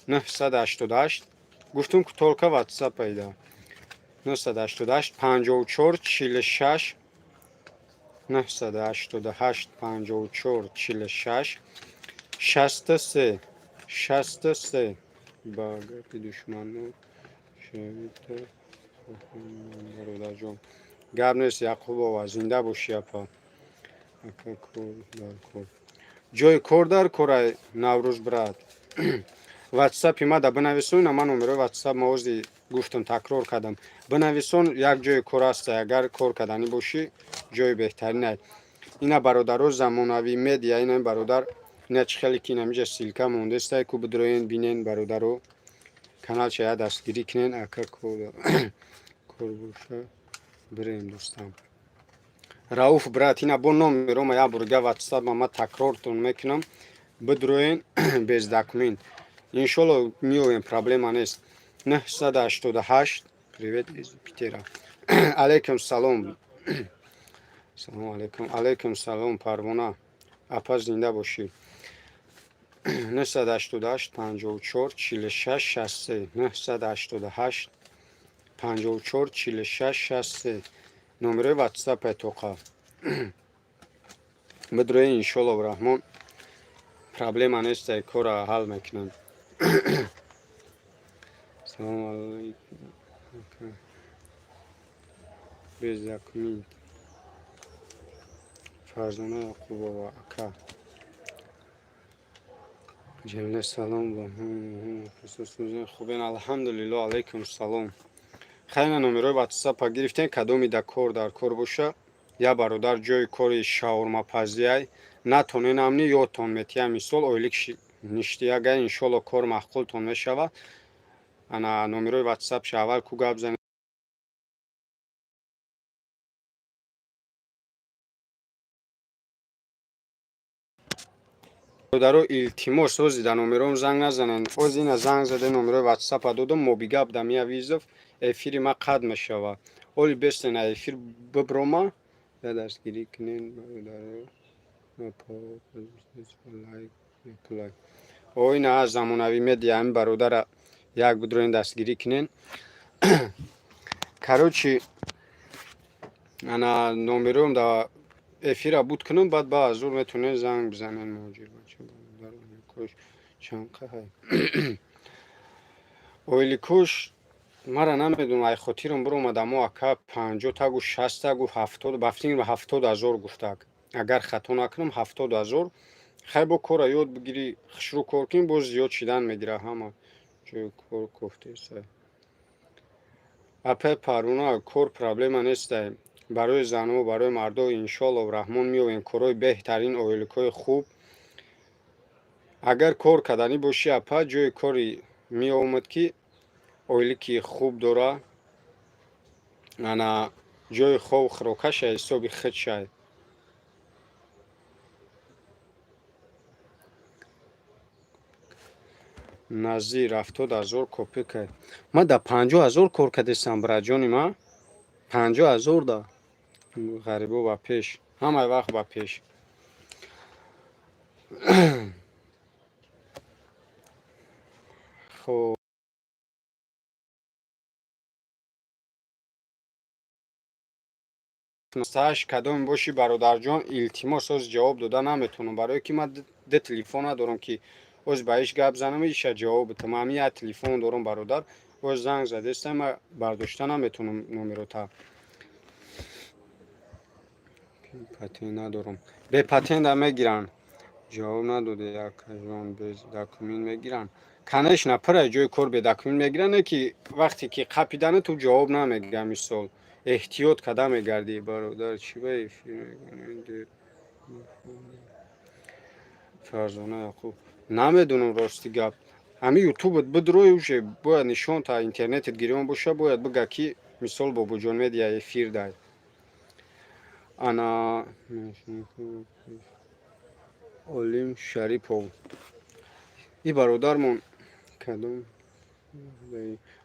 988 гуфтум ки толка ватсап айда 988 54 46 988 54 46 63 63 ба гапи душманон шавида бародарҷон гап нест. яқубова зинда бошӣ апа. ака кор дар кор ҷои кор дар корай наврӯз брат. ватсапи ма да бинависон. ман номерои ватсап ма ози гуфтам такрор кардам. бинависон як ҷои кор аст. агар кор карданӣ бошӣ ҷои беҳтаринай. ина бародаро замонавӣ медия ина бародар ина чӣ хеле ки инамиҷа силка мондестай ку бидроен бинен бародаро каналча я дастгирӣ кинен. ака кор боша бирем дӯстам. рауф брат ина бо номерома як бурга ватсапа ма такрортон мекунам. бидроен без документ. иншолло меоем проблема нест. 988 привет из Питера. алайкум салом. салому алайкум. алайкум салом Парвона апа зинда бошӣ. 988 54 46 63 988 54 46 63 номерои ватсапа тоқа. бидроен иншолло раҳмон проблема нест. кора ҳал мекунам. салому алайкум. без документ. фарзона яқубова ака. جمله سلام با خوبین الحمدلله علیکم سلام خیلی номерҳои ватсапа гирифтем кадомида кор дар кор боша я бародар ҷои кори шаурмапазиай натонен амни ёдтон метия мисол ойлик ништиага иншолло кор маъқултон мешавад ана номерҳои ватсапша аввал ку гап занед бародаро илтимос озида номерҳоам занг назанед оз ина занг заде номерҳои ватсапа додам мобигап дамия визов эфири ма қад мешавад оли бестена эфир биброма я дастгирӣ кунен бародаро ина аз замонавӣ медия ҳами бародара як бидроин дастгирӣ кунен короче ана номерҳоам да эфира буд кунам баъд ба азур метонен занг бизанен муҳоҷир бача бародаро чанқаҳай ойликуш мара намедонам ай хотирам биромада мо ака 50 тагу 60 тагу 70 бафтин 70,000 гуфтак агар хато накунам 70,000 хай бо кора ёд бигирӣ хушрӯ кор кунӣ боз зиёд шидан мегира ҳама ҷои кор кофтеса апай парвона кор проблема нестай барои занҳо барои мардо иншоллоҳ раҳмон меёвем корҳои беҳтарин ойликҳои хуб агар кор карданӣ бошӣ апа ҷои кори меомад ки ойлики хуб дора ана ҷои хов хирокаша ҳисоби хидшай назир 70,000 копека ма да 50,000 кор кардесам браҷони ма 50,000 да ғарибо ба пеш ҳамаи вақт ба пеш хоб саш кадом боши бародарҷон илтимос оз ҷавоб дода наметавонам барое ки ман де телефон надорам ки оз ба иш гап занам иша ҷавоб битам ҳамин як телефон дорам бародар оз занг задестам ма бардошта наметавонам номерота патен надорам бе патента мегиранд ҷавоб надоде якажон без документ мегиранд конечно пурай ҷои кор бе документ мегиранд не ки вақте ки қапидана ту ҷавоб намегӯям мисол эҳтиёт када мегардӣ бародар чӣ ба эфир мегӯям фарзона яқуб намедонам рости гап ҳами ютубот бидрои уже бояд нишон та интернетет гирён боша бояд бига ки мисол бобуҷон медия эфир дай ана олим шарипов и бародармон кадом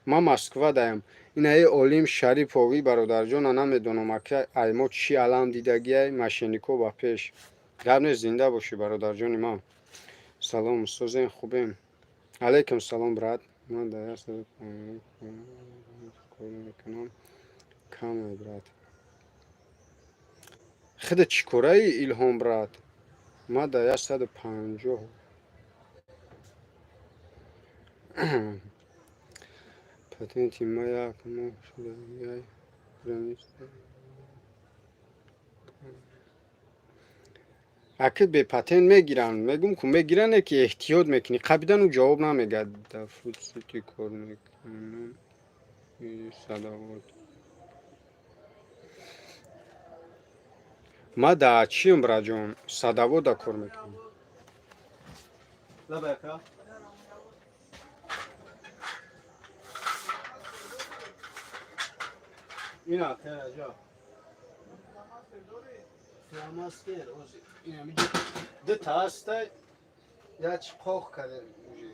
ман москва даям инаи олим шарипов и бародарҷона намедонам ака аймо чӣ алам дидагиай мошеннико ба пеш гап нест зинда бошӣ бародарҷони ман салом устозем хубем алайкум салом брат ман да кор камай брат хида чӣ кораи илҳом брат ма да 150 патенти ма як моҳ шуда акид бе патент мегиранд мегум ку мегиранд не ки эҳтиёт мекунӣ қабидану ҷавоб намегада фудсити кор мекунам садовот ма да чиам браҷон садовода кор мекунам ина таҷа фламастер ози ина миҷи дита ҳастай я чи қоқ каде мужи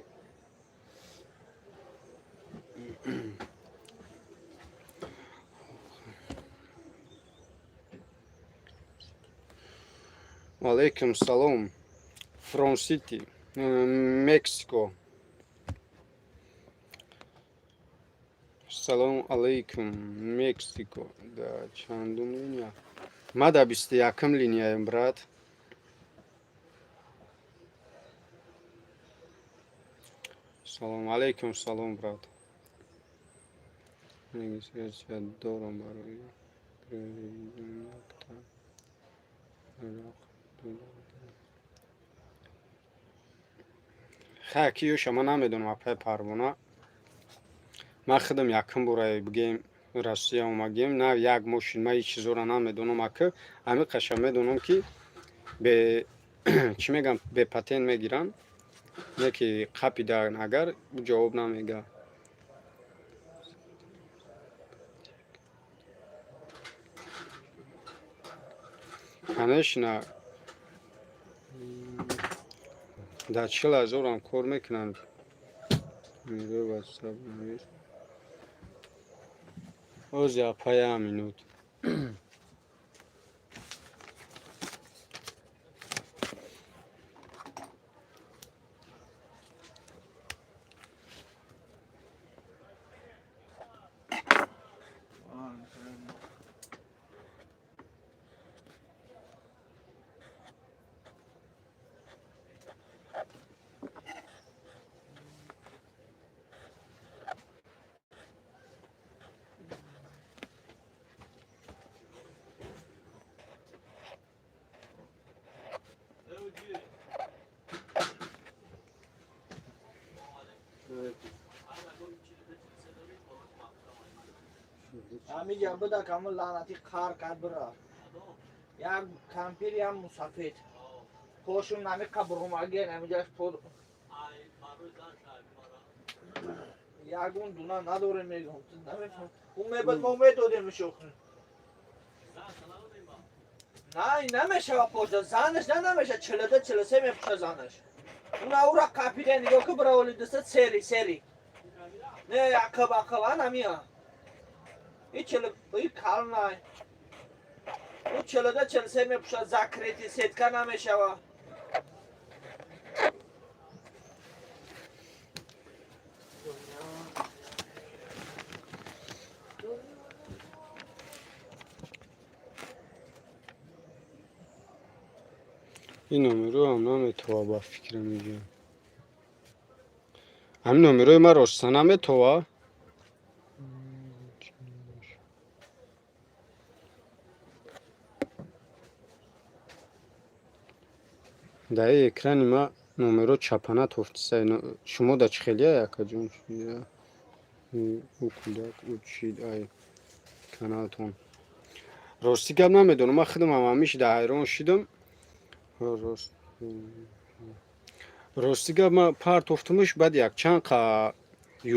алейкум салом фрон сити мексико салом алейкум мексико да чандум линия ма да 21 линияем брат салом алейкум салом брат регистрация дорам барои та ки шама намедонам апай парвона ма худам якум бурай бигем Россия омагем на як мошин ма ҳеҷ чизора намедонам ака ами қашам медонам ки бе чӣ мегам бе патент мегиранд не ки қапидан агар ҷавоб намега конечно дар 40,000 ам кор мекунанд ози апая минут میگم بده کامل لعنتی خار کرد برا یک کمپیری هم مسافید خوشون نمی قبرم اگه نمیجاش پود یک اون دونا نداره میگم نمیفهم اون میبود ما میدودیم میشوخن نه نمیشه پوشت زنش نمیشه 43 میپوشه زنش اون او را کپیده نگاه که برا ولی دست سری نه عقب نمیه این کال نه او 43 میپوشه زکریتی سیدکا نمیشه این номеро ҳам наметова ба фикра мегӯям ҳамин номерои ма роста наметова дар экрани ма номеро чапана тофтиса шумо да чихелия якаҷон ай каналтон рости гап намедонам ман худам ҳам ҳамиш дар ҳайрон шидам рости гап ман партофтамаш баъд якчанд қа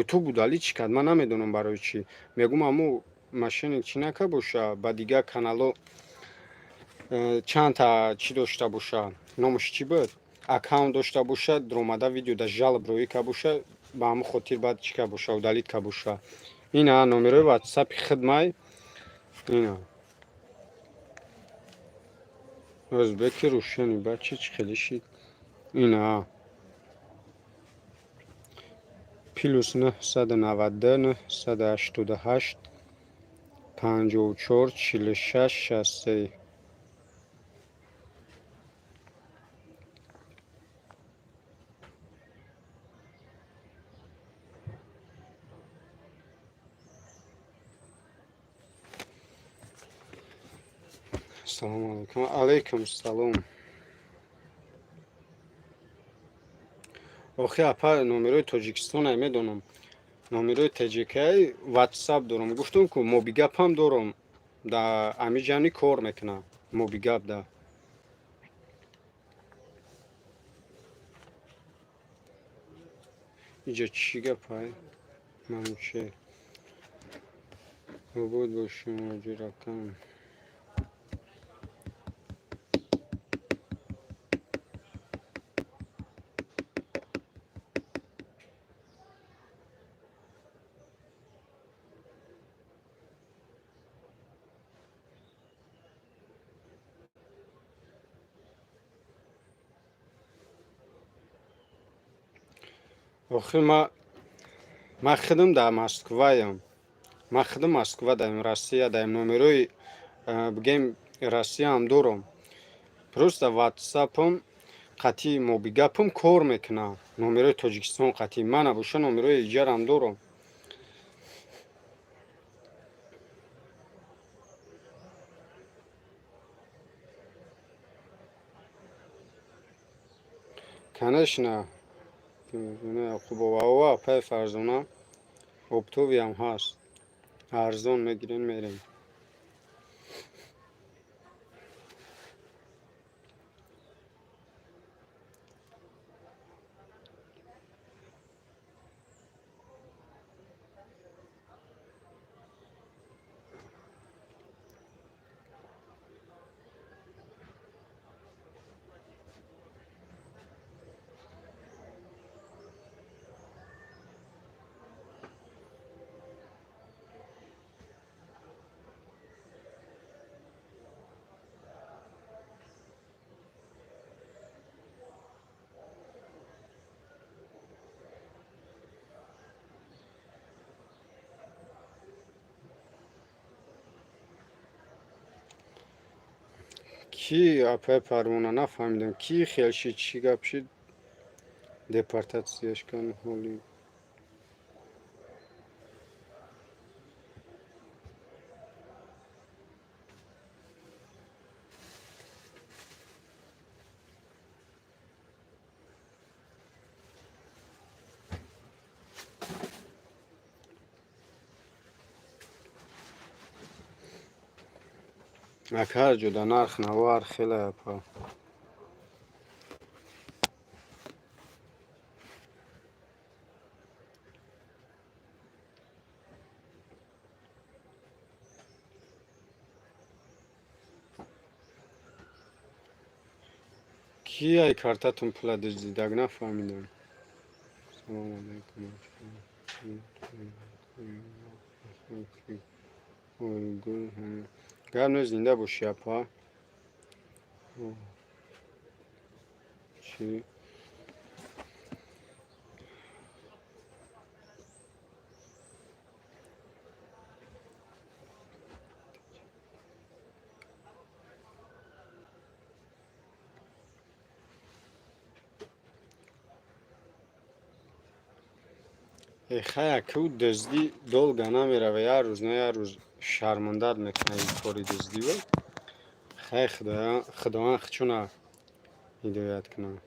ютуб будали чӣ кард ман намедонам барои чӣ мегум ҳамо машине чӣ нака боша ба дигар канало чандта чӣ дошта боша номаш чӣ буд аккаунт дошта боша дромада видео да жалб роӣ ка боша ба ҳамон хотир баъд чӣ ка боша удалит ка боша ина номерои ватсапи хидмай ина ӯзбеки рӯшани бачи чӣ хеле шид ина плюс 992 988 54 46 63 Assalomu alaykum. Alaykum assalom. Охи апа номерои Тоҷикистон намедонам. Номерои таҷикаи WhatsApp дорам. Гуфтам ку мобигап ҳам дорам. Да амиҷани кор мекунам. Мобигап да. Иҷа чӣ гапай? Манче. Обод бошем ҷуракам. охир ма худам дар Москваям. Ма худам Москва даем Россия даем номерои бигем Россиям дорам. Просто WhatsApp-ам қатъи мобигапам кор мекунад. Номерои Тоҷикистон қатъи ма набоша номерои иҷарам дорам. Конечно خوب و پای فرزانه اپتووی هم هست ارزان میگیرین میرین. کی اپای پروانه نفهمیدم کی خیلشی چی گپ شد دپارتاسیونش کن هولی اکر جدا نرخ نوار خیلی اپا کی ای کارتاتون پلا دزدیدگ نفهمیدم. سلام علیکم. گرم زنده باشی اپا. چی؟ خیلی که دزدی دلگه نمیره و یه روز نه یه روز شرمندت میکنه این کاری دزدی و خیلی خداوند خچونه هدایت کنه.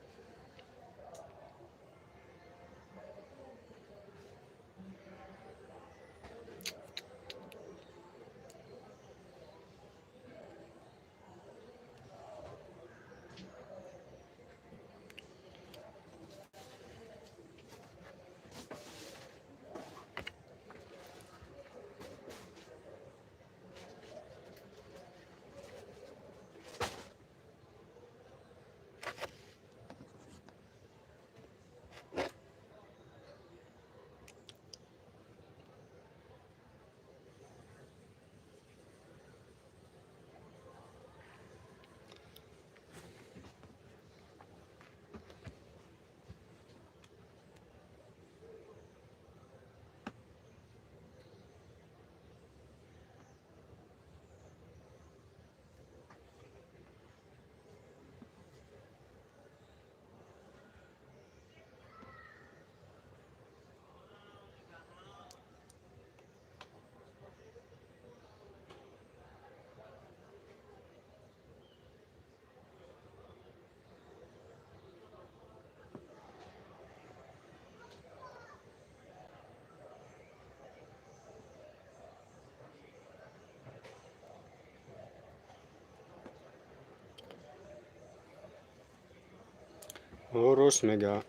او راست میگه.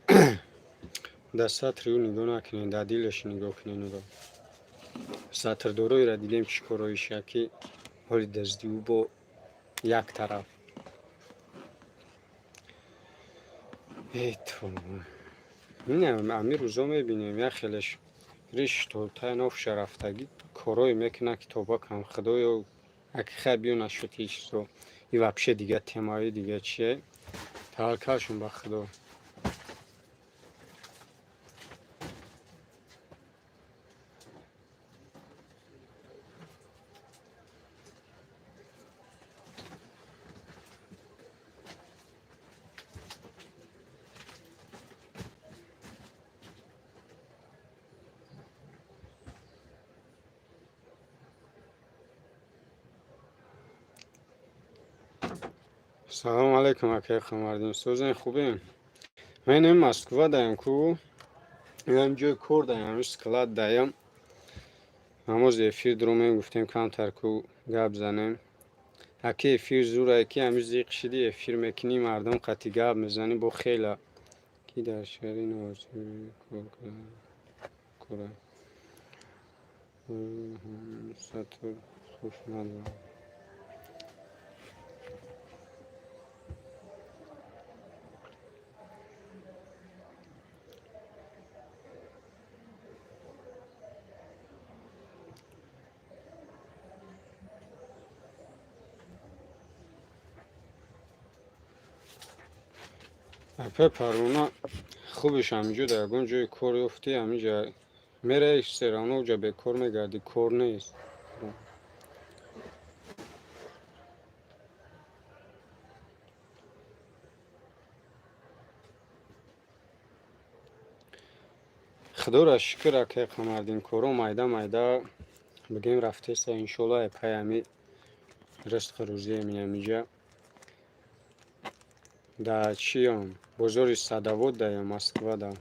در سطر او نگاه نکنین در دیلش نگاه کنین رو سطر داروی را دیدیم چی کارایش که حالی دزدی او با یک طرف ای تو اینه امیر روزا میبینیم یک خیلش ریش تولتای نافش رفتگی کارای میکنه که تا بکن خدایا اگه خیلی نشد هیچ تو این وپشه دیگه تمایی دیگه چیه توکلشون به خدا. سلام علیکم اکی خمردین سوزن خوبین من این مسکوه دایم کو هم جای کور دایم همیش سکلات دایم اما زفیر درومه گفتیم کم ترکو گب زنیم هکی افیر زور هکی همیش زیق شدی افیر مکنی مردم قطی گب میزنی با خیلی کی در شهری نوازی کوره سطور خوش ندارم اپه پرونا خوبش همینجا در گون جای کور افتی همینجا میره ایش سرانو اونجا به کور میگردی کور نیست خدا را شکر که قمردین کورو مایده مایده بگیم رفته سه انشالله اپه همی رست روزی همینجا در چی هم بزرگ صدوات در مسکوه در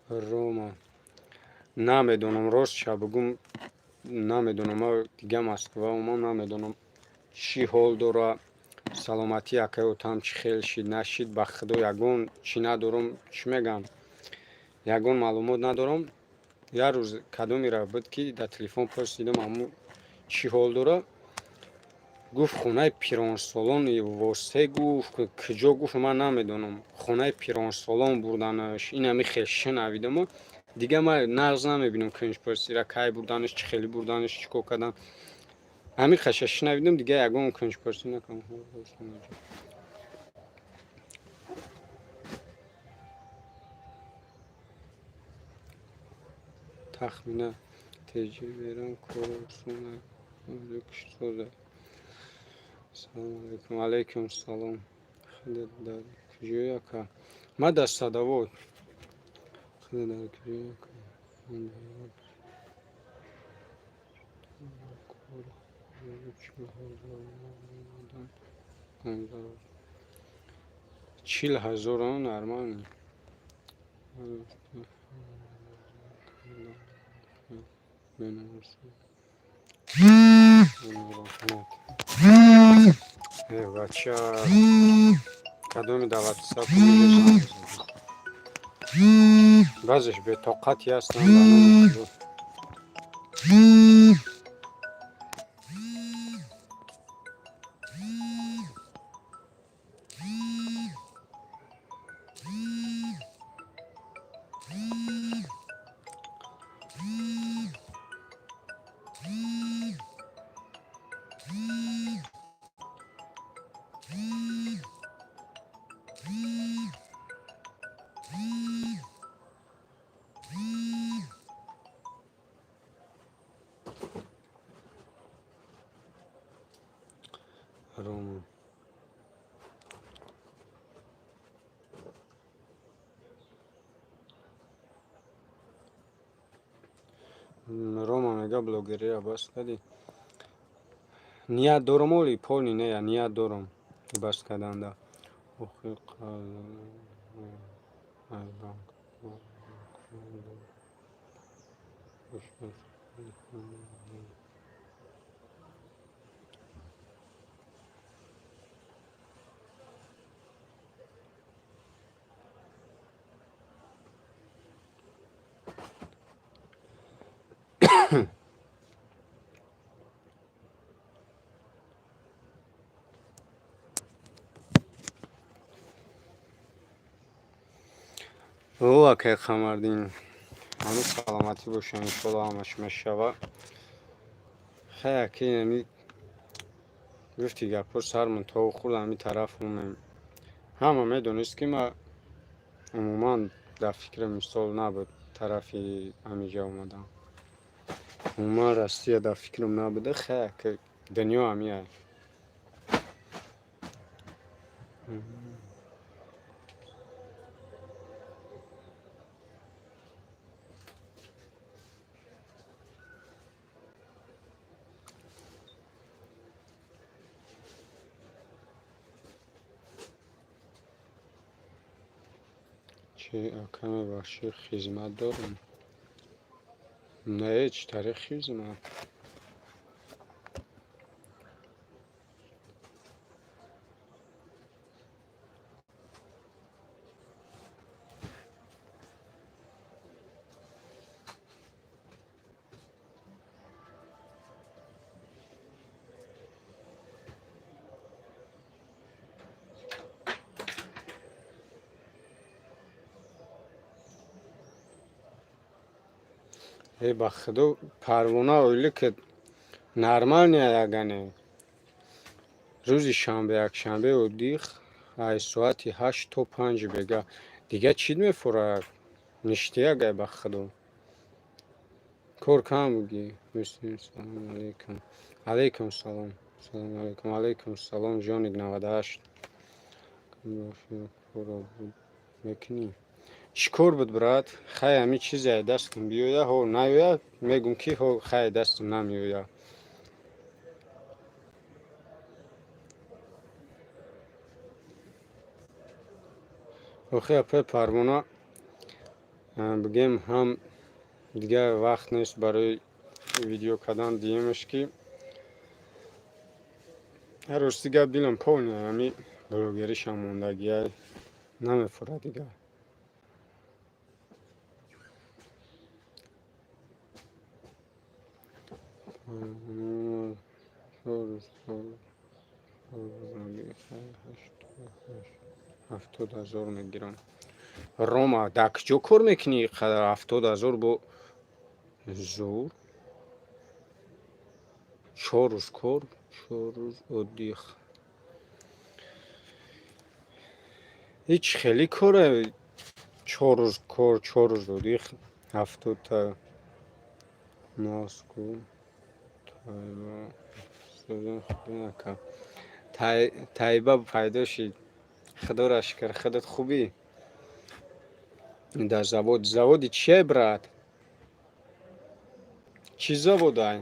روما نمیدونم راست چه بگم نمیدونم دیگه مسکوه اومم نمیدونم چی حال داره سلامتی اکه او تام چی خیل شید نشید به خدا یگون چی ندارم چی میگم یگون معلومات ندارم یه روز کدومی را بود که در تلفن پرسیدم امو چی حال داره گفت خونه پیران سالان واسه گفت کجا گفت من نمیدونم خونه پیران سالان بردنش این همی خیلی شنویدم دیگه من نغز نمیبینم کنج پرسی را کی بردنش چی خیلی بردنش چی کردن همین خشش شنویدم دیگه یگون کنج پرسی نکنم تخمینه تجربه بیرم کورسونه سوزه سلام علیکم علیکم سلام خیلی در کجایی که ما در صدوات خیلی در کجایی که 40,000 ارمانی بچه کدومی در واتساپ میگه بعضش به طاقتی هستن روما روما میگه بلوگری را بس کردی نیت دارم ولی پولی نه نیت دارم بس کردن ده اوه که خمردین هنوز سلامتی باشه انشالله همش مشوه خیلی که یعنی گفتی گپر سرمون تا خورد همی طرف همه میدونست که ما عموما در فکر مثال نبود طرفی همیجا اومدم عموما راستی در فکرم نبوده خیلی که دنیا همیه چه کمی بخشی خدمت دارم. نه چه طریق خدمت. ای بخدا پروانه اولی که نرمال نیاگانه روزی شنبه یک شنبه و دیخ از ساعت 8 تا 5 بگه دیگه چی میفوره نشتیه گه بخدا کار کم بگی سلام علیکم علیکم سلام سلام علیکم علیکم سلام جانگ 98 میکنی چی کار بود برات خیلی همی چیزی دستم بیویا ها نیویا میگم کی ها خیلی دستم نمیویا آخه اپه پروانه بگیم هم دیگه وقت نیست برای ویدیو کردن دیمش که هر روز دیگه بیلم پول همی بلوگریش هم موندگیه نمیفوره دیگه هفتاد هزار میگیرم روما دکجو کار میکنی قدر 70,000 با زور 4 روز کار 4 روز odдых هیچ خیلی کاره 4 روز کار 4 روز odдых 70 تا ماسکو تایبه پیدا شید خدا را شکر خودت خوبی در заводی چیه برات چی заводای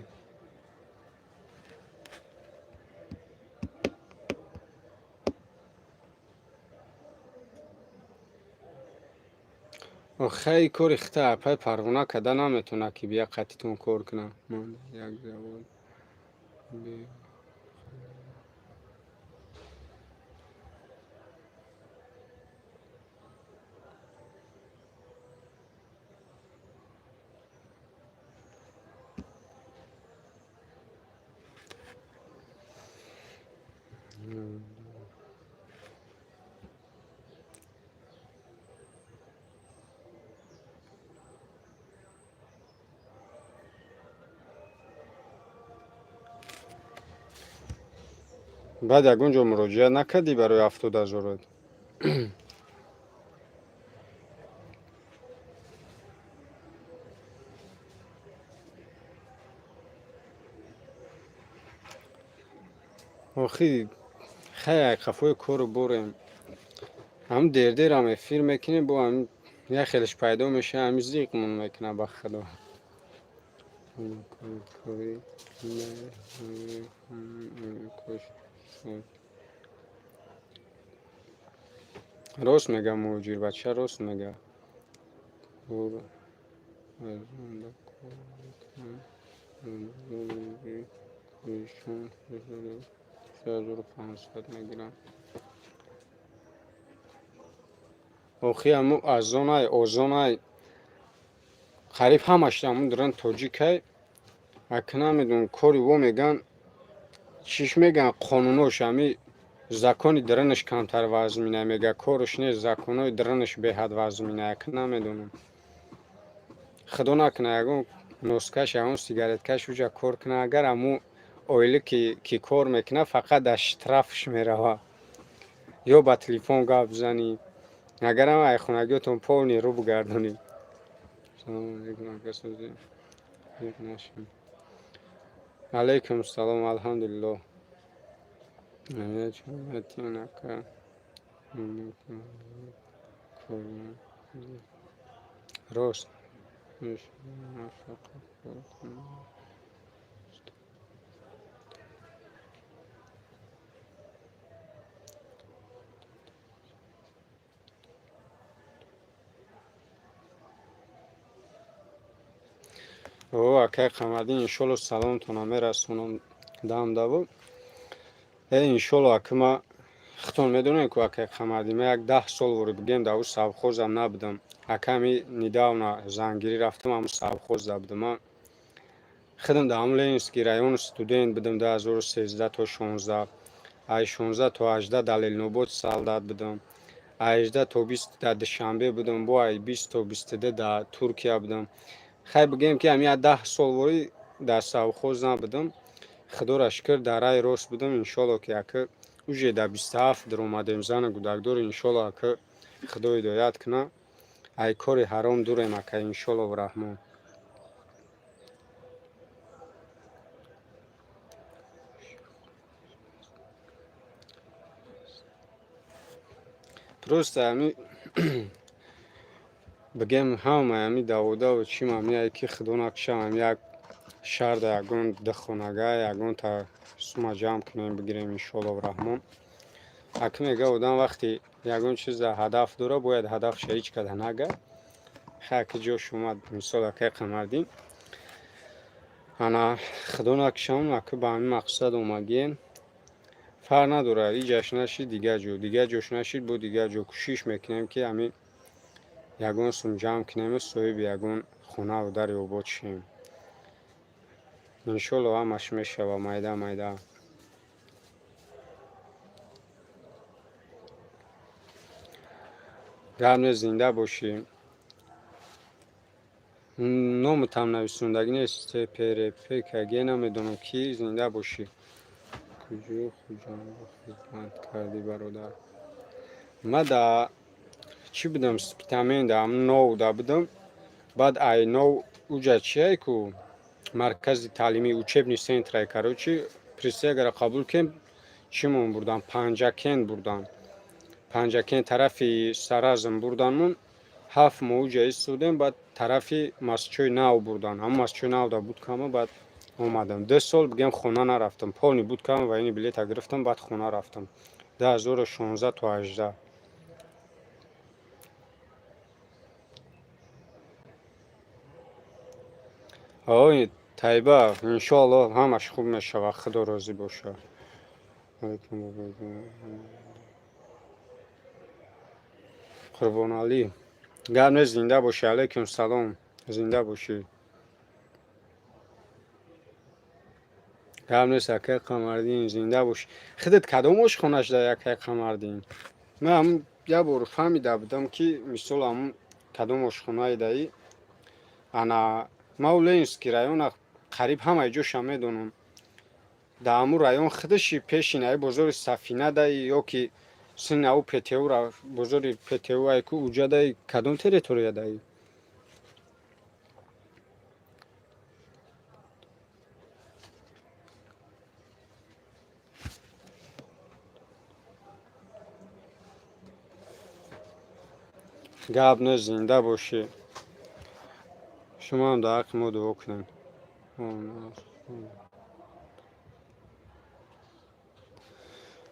خیلی کار اخته پای پروانه کده نمیتونه که بیا قطیتون کار کنه من یک завод بعد یگونجا مراجعه نکردی برای 70,000 آخی خیلی خفای کارو بریم هم دیر هم فیلم میکنیم با هم یه خیلیش پیدا میشه همی زیقمون میکنه بخدا راست میگم موجیر بچه راست میگه 3500 میگیرم آخی همو ازانای قریب همش همون دارن توجیکای اکنه میدون کاری و میگن چیش میگن قانونوش همی زکانی درنش کمتر وزن مینه میگه کارش نیست زکانای درنش به حد وزن مینه اکنه میدونم خدا نکنه اگه نوسکش همون سیگارت کش وجه کار کنه اگر همون اویلی که کار میکنه فقط در طرفش میره یا با تلیفون گپ بزنی اگر هم ای خونگیتون پول رو بگردونی سلام علیکم السلام الحمدلله راست. او اکه قمردی انشالله سلامتون میرسونم دم دو. انشالله اکه ما خطون میدونم که اکه قمردی ما یک 10 سال وری بگیم دو سابخوزم نبودم. اکمی نداونا زنگیری رفتم هم سابخوز بودم. خدم دام لینسکی رایون استودنت بودم 2013 تا 16. ای 16 تا 18 دلیل نوبت سالداد بودم. 18 تا 20 در دوشنبه بودم. با ای 20 تا 22 در ترکیه بودم. خیلی بگیم که همی 10 سال وری در سابخوز نبودم. خدا را شکر در رای راست بودم. انشالله که اکه اوجه در 27 در اومدیم زن گودکدار انشالله که خدا هدایت کنه. ای کار حرام دوریم اکه انشالله و رحمان. پروست همی بگیم همه همی داوده و چیم همی که خدا نکشم همی یک شهر در یکون دخونگه یکون تا سوما جمع کنیم بگیریم انشالله و رحمان. اکه میگه آدم وقتی یکون چیز هدف داره باید هدفش هیچ کده نگه. خیلی جاش اومد مثال اکه قمردین انا خدا نکشم اکه به همین مقصد اومدیم. فرق نداره ای جاش نشید دیگه جاش نشید با دیگه جا کوشش میکنیم که همین یگون سوم جمع کنیم صاحب یگون خونه و در آباد شیم. انشالله همش میشه و میده گرم زنده باشیم. نامتم نویسندگی نیست پیره که نمیدونم کی زنده باشی. کجا خدمت کردی برادر. ما دا چی بودم سپیتامین دا هم نو دا بودم. بعد ای نو اوجا چیه که مرکز تعلیمی اوچبنی سنترای کروچی پرسیه اگر قبول کن چیمون بردن پنجاکن بردن. پنجاکن طرفی سرازم بردن من 7 ماه اوجا ایستودم. بعد طرفی مسچوی نو بردن. هم مسچوی نو دا بود کامه بعد اومدم 2 سال بگم خونه نرفتم. پانی بود کامه و اینی بلیت گرفتم بعد خونه رفتم 2016 تا 18. آقای طیبه انشالله همش خوب میشه و خدا راضی باشه. قربان علی گرم زنده باشی. علیکم سلام زنده باشی. گرم نیست اکه قمردین زنده باشی. خودت کدومش خونش در اکه قمردین؟ من هم یه بار فهمیده بودم که مثال همون کدومش خونه دایی انا مولینسکی رایون قریب همه جوش هم میدونم. در همون رایون خودشی پیشین ای بزرگ سفینه دایی یا که سن او پتیو را بزرگ پتیو ای که اوجا دایی کدوم تریتوری دایی؟ گب نه زنده باشی. شما هم در حق ما دعا کنین.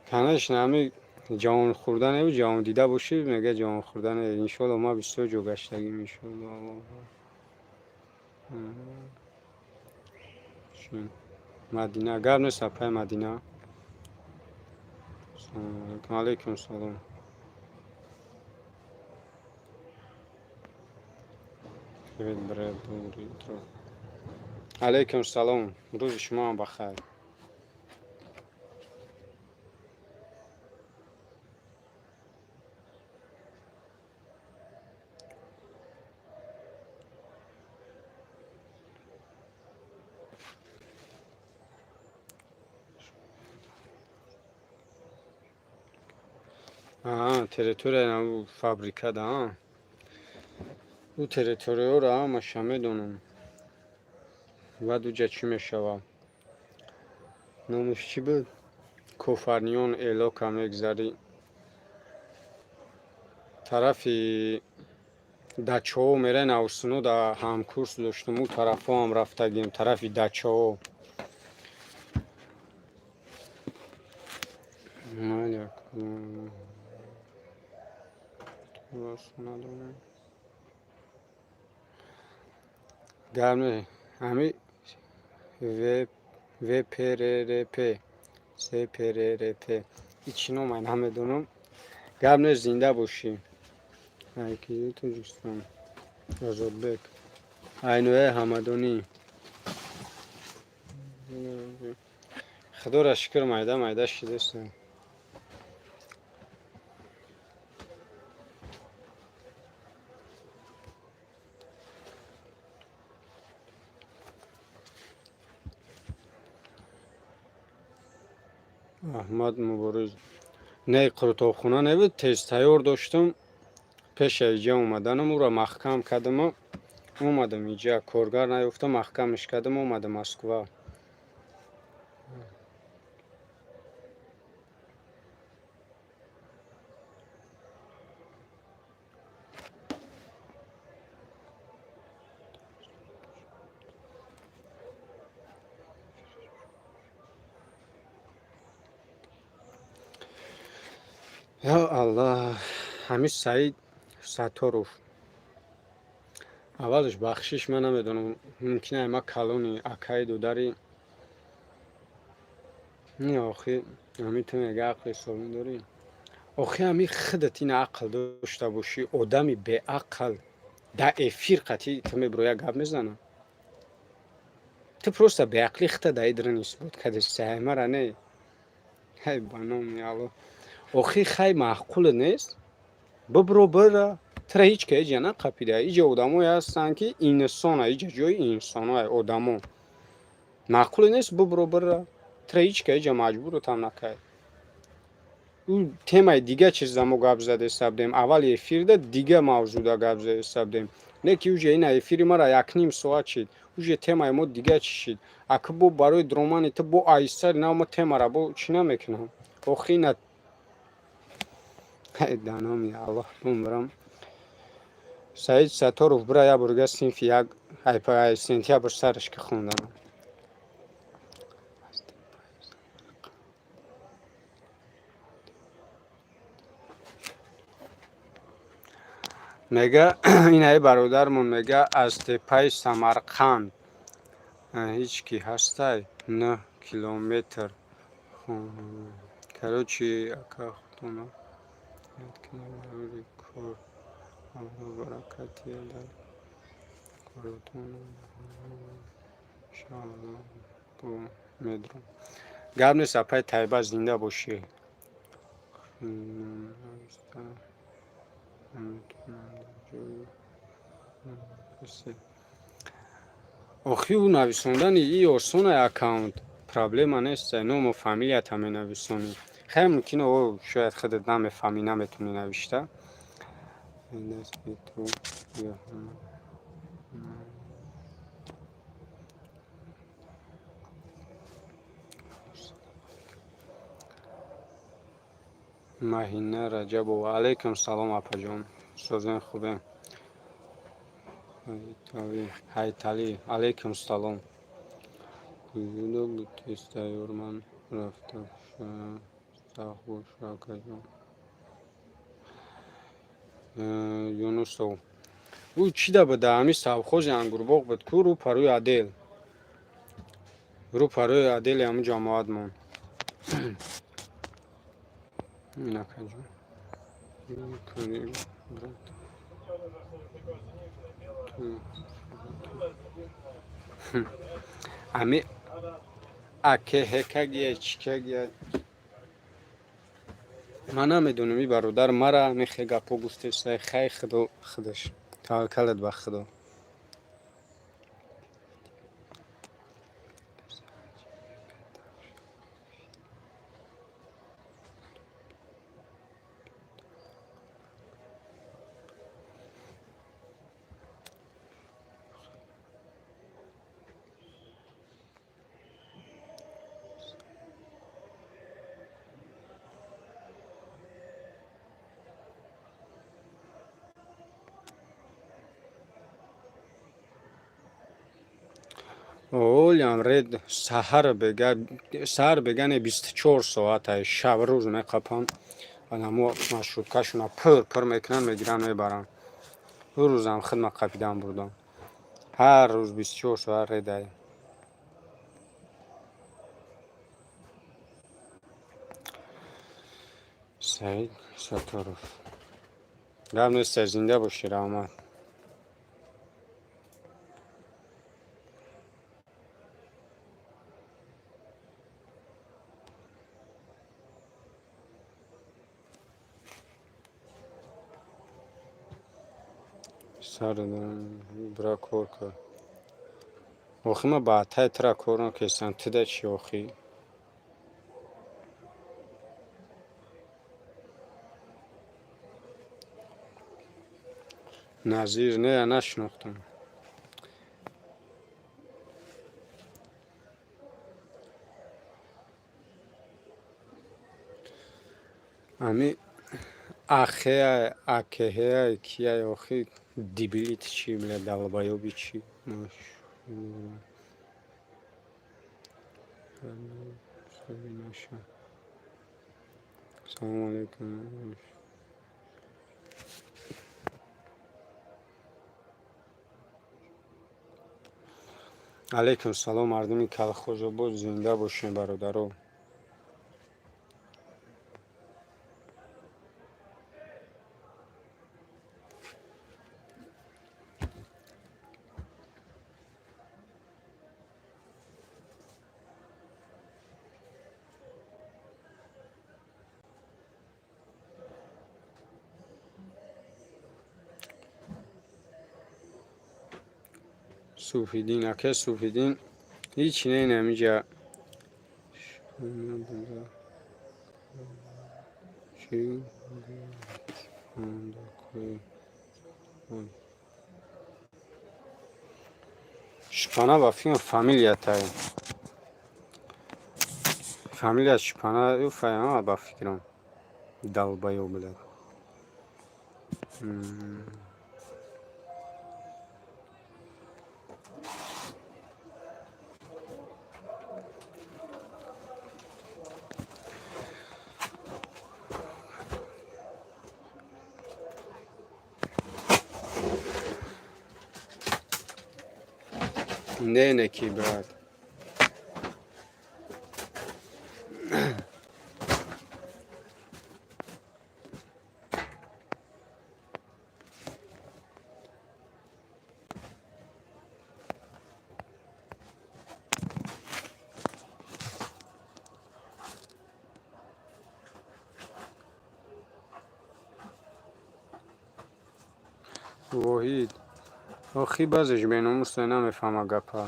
تنش نمی جان خوردن و جان دیده باشی میگه جان خوردن انشالله ما 20 جو گشتگیم انشالله. مدینه گرم نیست پای مدینه. علیکم سلام. علیکم سلام روز شما هم بخیر. تریتوری او فابریکه ده او تریتوری ها را هم میدونم و دوجه چی میشوه نامش چی بود؟ کوفرنیون ایلاک هم اگذاری тарафи дачаҳо мераи навсуно да ҳамкурс доштум, ӯ тарафҳо ҳам рафтагим, тарафи дачаҳо. гарме ҳами впррп спррп ҳичи номай намедонам. гарме зинда бошӣ. Тоҷикистон Озодбек Айноя Ҳамадонӣ. Худоро шукр, майда майда шидастам. Аҳмад Мубориз. Не қуртобхона небуд, тез тайёр доштам. Пеша иҷа омаданам, ӯро маҳкам кардам, омадам иҷа. Коргар наёфтам, маҳкамаш кардам, омадам Москва. Я Аллаҳ, ҳамин Саид Сатторов. аввалаш бахшиш ман намедонам, мумкина ма калони акаи додари не охи ҳамин ту мега ақли солим дорӣ. охи ҳамин худат ин ақл дошта бошӣ, одами беақл да эфир қатӣ ту мебро як гап мезанам. Ту просто беақли худа да идра нисбат карди саймара не. Ҳай ба номи Аллоҳ. охи хай маъқул нест. Бибро бира тра ҳеч ка иҷа нақапида. Иҷа одамое ҳастанд ки инсона, иҷа ҷои инсоноа одамо. маъқул нест бибро бира тра ҳеч ка иҷа маҷбуротам накард. ӯ темаи дига чизда мо гап зада сабдем. Аввали эфирда дига мавзуда гап зада сабдем. Не ки уҷа ина эфири мара якним соат шид. Уҷа темаи мо дига чи шид. Ака бо барои дромани ту бо айсар на мо темара бо чи намекунам. охи ина да номи Аллоҳ бумрам. Саид Сатторов бира я бурга синфи як айпа сентябр сараш ки хондам. мега инаи бародармон мега аз теппаи Самарқанд ҳеч ки ҳастай 9 километр. Короче ака хутона кор баракати дар коротон иншаллоҳ бо медро. гап нест апай Тайба зинда бошӣ. охи ӯ нависондани и осона аккаунт проблема нест. ному фамилията менависонӣ. хай мумкина о шояд худат намефаҳмӣ, наметунӣ навишта. маҳина Раҷабова. алайкум салом апаҷон. созен хубе. ҳайталӣ. алайкум салом. тест тайёр ман рафтам сахт бош акаҷон. юнусов. ӯ чида буда ҳамин савхози Ангурбоғ буд ку рӯпарӯи Адел. рӯпарӯи Адели ҳамун ҷамоат мон. Накаҷон. ами аке ҳекагия чикагия ман намедонам. и бародар мара мехе гапо гуфтесай. хай худо худаш таваккалат ба худо. олям ред саҳар бегане 24 соатае шаб рӯз меқапан адамо маршруткашуна пур мекунан мегиран мебаран ӯ рӯзам хидмат қапидан бурдам ҳар рӯз 24 соат редай саид сатторов гап несташ зинда бошӣ раҳмат сар бира кор кард охи ма баъдтаи тира кор накестам тида чӣ охи назир не я нашнохтам ами ахея акеҳея кия охи дибилит чӣ бля далбаёби чӣ салому алейкум алейкум салом мардуми калхозобод зинда бошем бародаро суфиддин ака суфиддин ҳеҷ не намиҷа шпана ба филм фамилиятай фамилия шпана фаяма ба фикрам далбаё блад не неки брат воҳид охи баъзеш беномусе намефаҳма гапа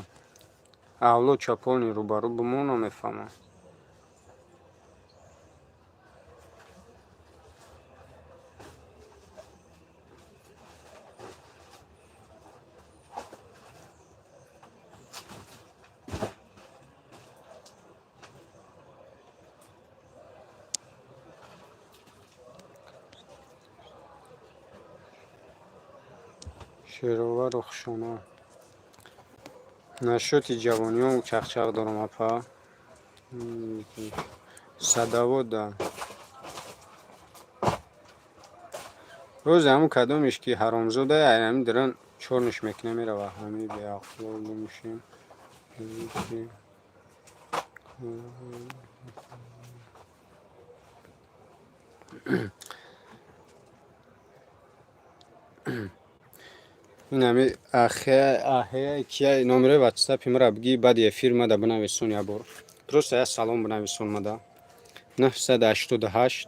авлод чапони рӯбарӯ ба мо намефаҳма шеровар рухшона нашоти ҷавониён чахчах дорам апа садавода рӯзе ҳамун кадомеш ки ҳаромзода ҳамин диран чорниш мекуна мерава ҳами беақло бумушем инами аҳея кия номерои ватсапи мара бигӣ баъди эфир мада бинависон як бор просто я салом бинависон мада 988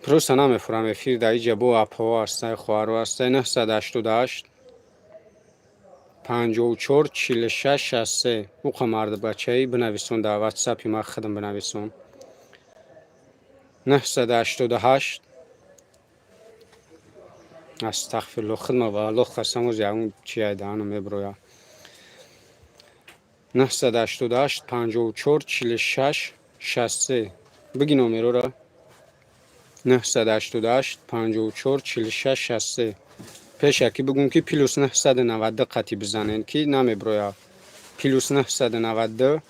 просто намефурам эфир дар иҷа бо апҳо ҳастай хоҳаро ҳастай 988 54 46 63 уқа марди бачаи бинависон дар ватсапи ма хидм бинависон 988 астағфирло хидма ва аллоҳ қасамоз ягон чия даҳану меброя 988 54 46 63 биги номерора 988 54 46 63 пешаки бугум ки плюс 990 қати бизанен ки намеброяд. плюс 990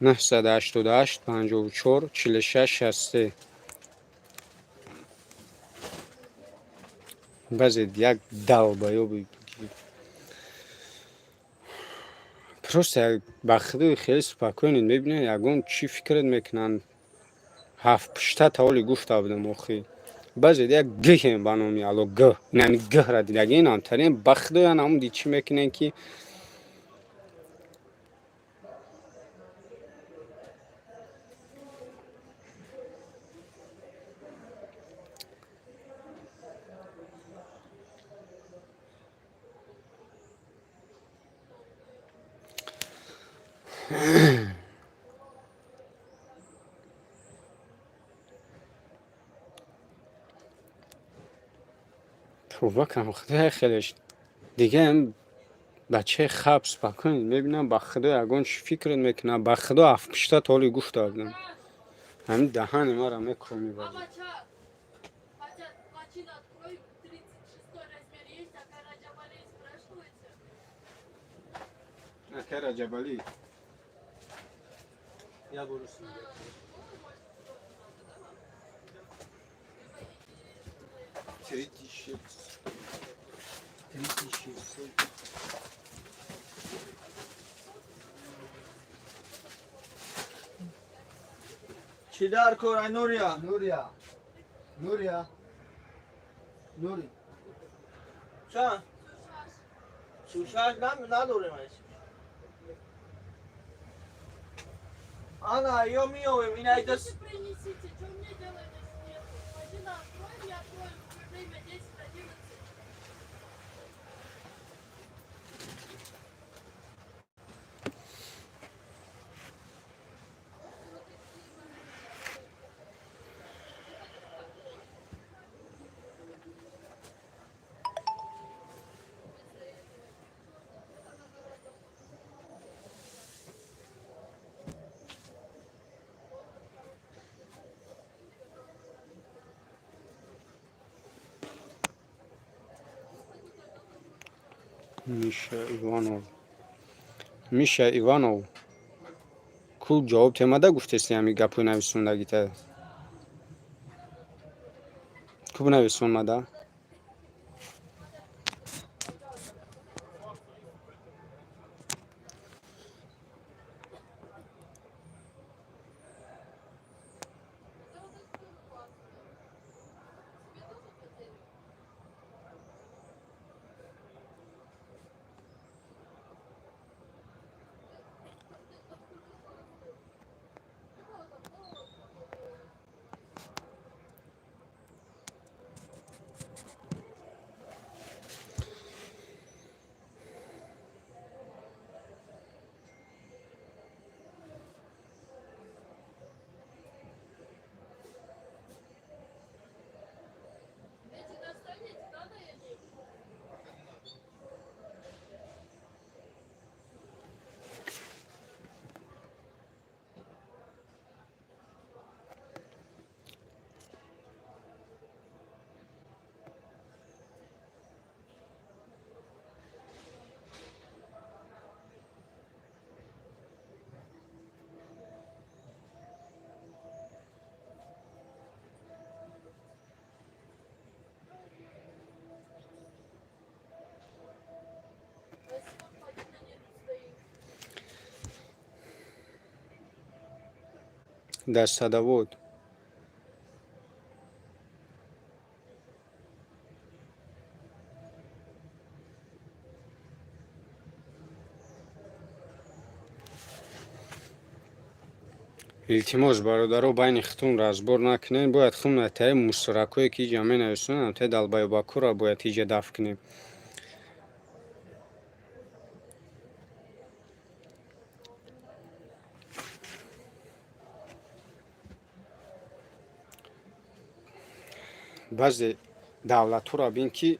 988 54 46 63 базед як далбаёби просто ба худои хеле спокойнед мебинед ягон чӣ фикрет мекунанд 7-8 ҳоли гуфта будам охир базед як гҳем ба номи алло гҳ инами гҳра дидаги инамтарин ба худои анамуди чӣ мекунем ки توبه کنم خدای خیلیش دیگه هم بچه خب spokojnie میبینم با خدا یگان چی فکرت میکنم با خدا 7-8 تالی گفته بودم همین دهن ما را میکنم میبازم Хотят, открой 36 размер есть, а Караджабали спрашивается. Акара Джабали я буду с ним 3000 چی در کار نوریا نوریا نوریا نوری چند سوشاش نداریم Ana, eu meu, e aí das... Принесите, что мне делать, если нет? Один откроем, я открою время 10-11. Миша Иванов кул ҷавоб темада гуфтеси ҳами гапои нависондагита куб нависонмада Эти достанете, да, на эти? Спасибо, хватит на нервы стоит. дастсадавод илтимос бародаро байни хитун разбор накунем бояд хумна таи мусракое ки ҷа менависонам таи далбайбакура бояд иҷа дафт кунем баъзе давлатҳоро бин ки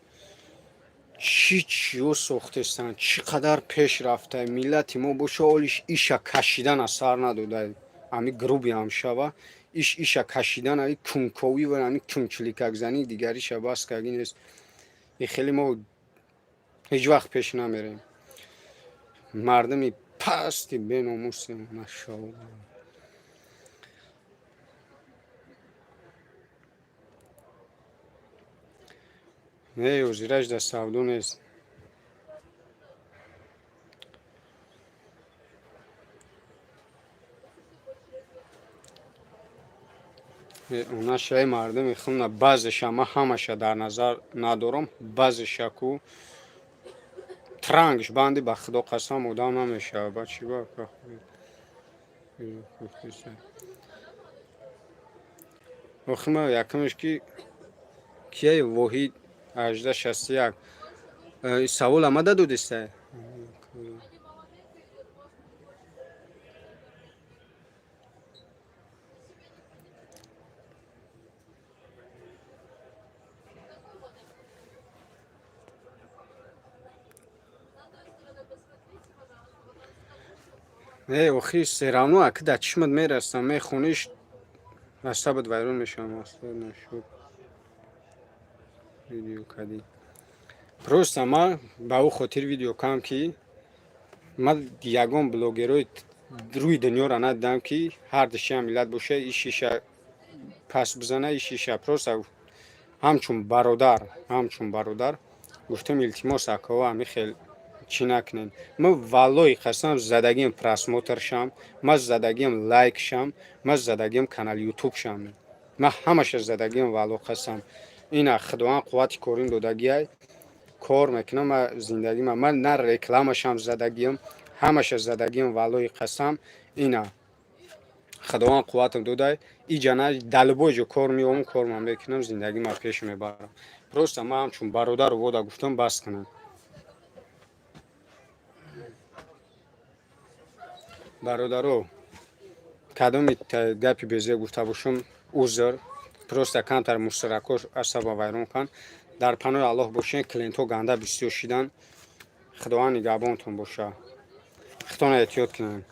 чӣ чиё сохтестанд чӣ қадар пеш рафта миллати мо боша олиш иша кашидан аз сар надода ами груби ҳам шава иша кашидан ами кунковӣ ва ами кунчиликакзани дигариша бас кагинест این خیلی ما هیچ وقت پیش نمیریم. مردمی پستی به ناموس ماشاءالله. نه وزیرش در سعودو نیست. اونا شای مردم میخونه بعضش اما همش در نظر ندارم بعضش کو ترنگش بندی به خدا قسم مدام نمیشه با چی با ما یکمش کی کیه واحد 1861 سوال آمده دو دسته اخی سرانو اک در چشمت میرستم میخونیش عصبت ویرون میشم اصلا نشد ویدیو کردی پروست ما با او خاطر ویدیو کام کی ما یگان بلوگروی روی دنیا را ندیدم که هر دشی هم ملت باشه این شیشه پس بزنه این شیشه پروست همچون برادر گفتم التماس اکاوا همی خیلی چی نکنین ما والای قسم زدگیم پرسموتر شم ما زدگیم لایک شم ما زدگیم کانال یوتیوب شم ما همش زدگیم والو قسم اینا خدوان قوت کورین دودگی کار میکنم ما زندگی ما نه رکلامش هم زدگیم همش زدگیم والای قسم اینا خدوان قوتم دودای ای جنای دلبوجو کار میوم کار من میکنم زندگی ما پیش میبرم پروست ما همچون برادر و ودا گفتم بس کنم برادرو کدوم گپی بیزه گفته باشم اوزر پروست کمتر مشترکاش عصبا ویرون کن در پناه الله باشین کلینتو گنده بسیار شیدن خداوند نگهبانتون باشه خداوند احتیاط کنین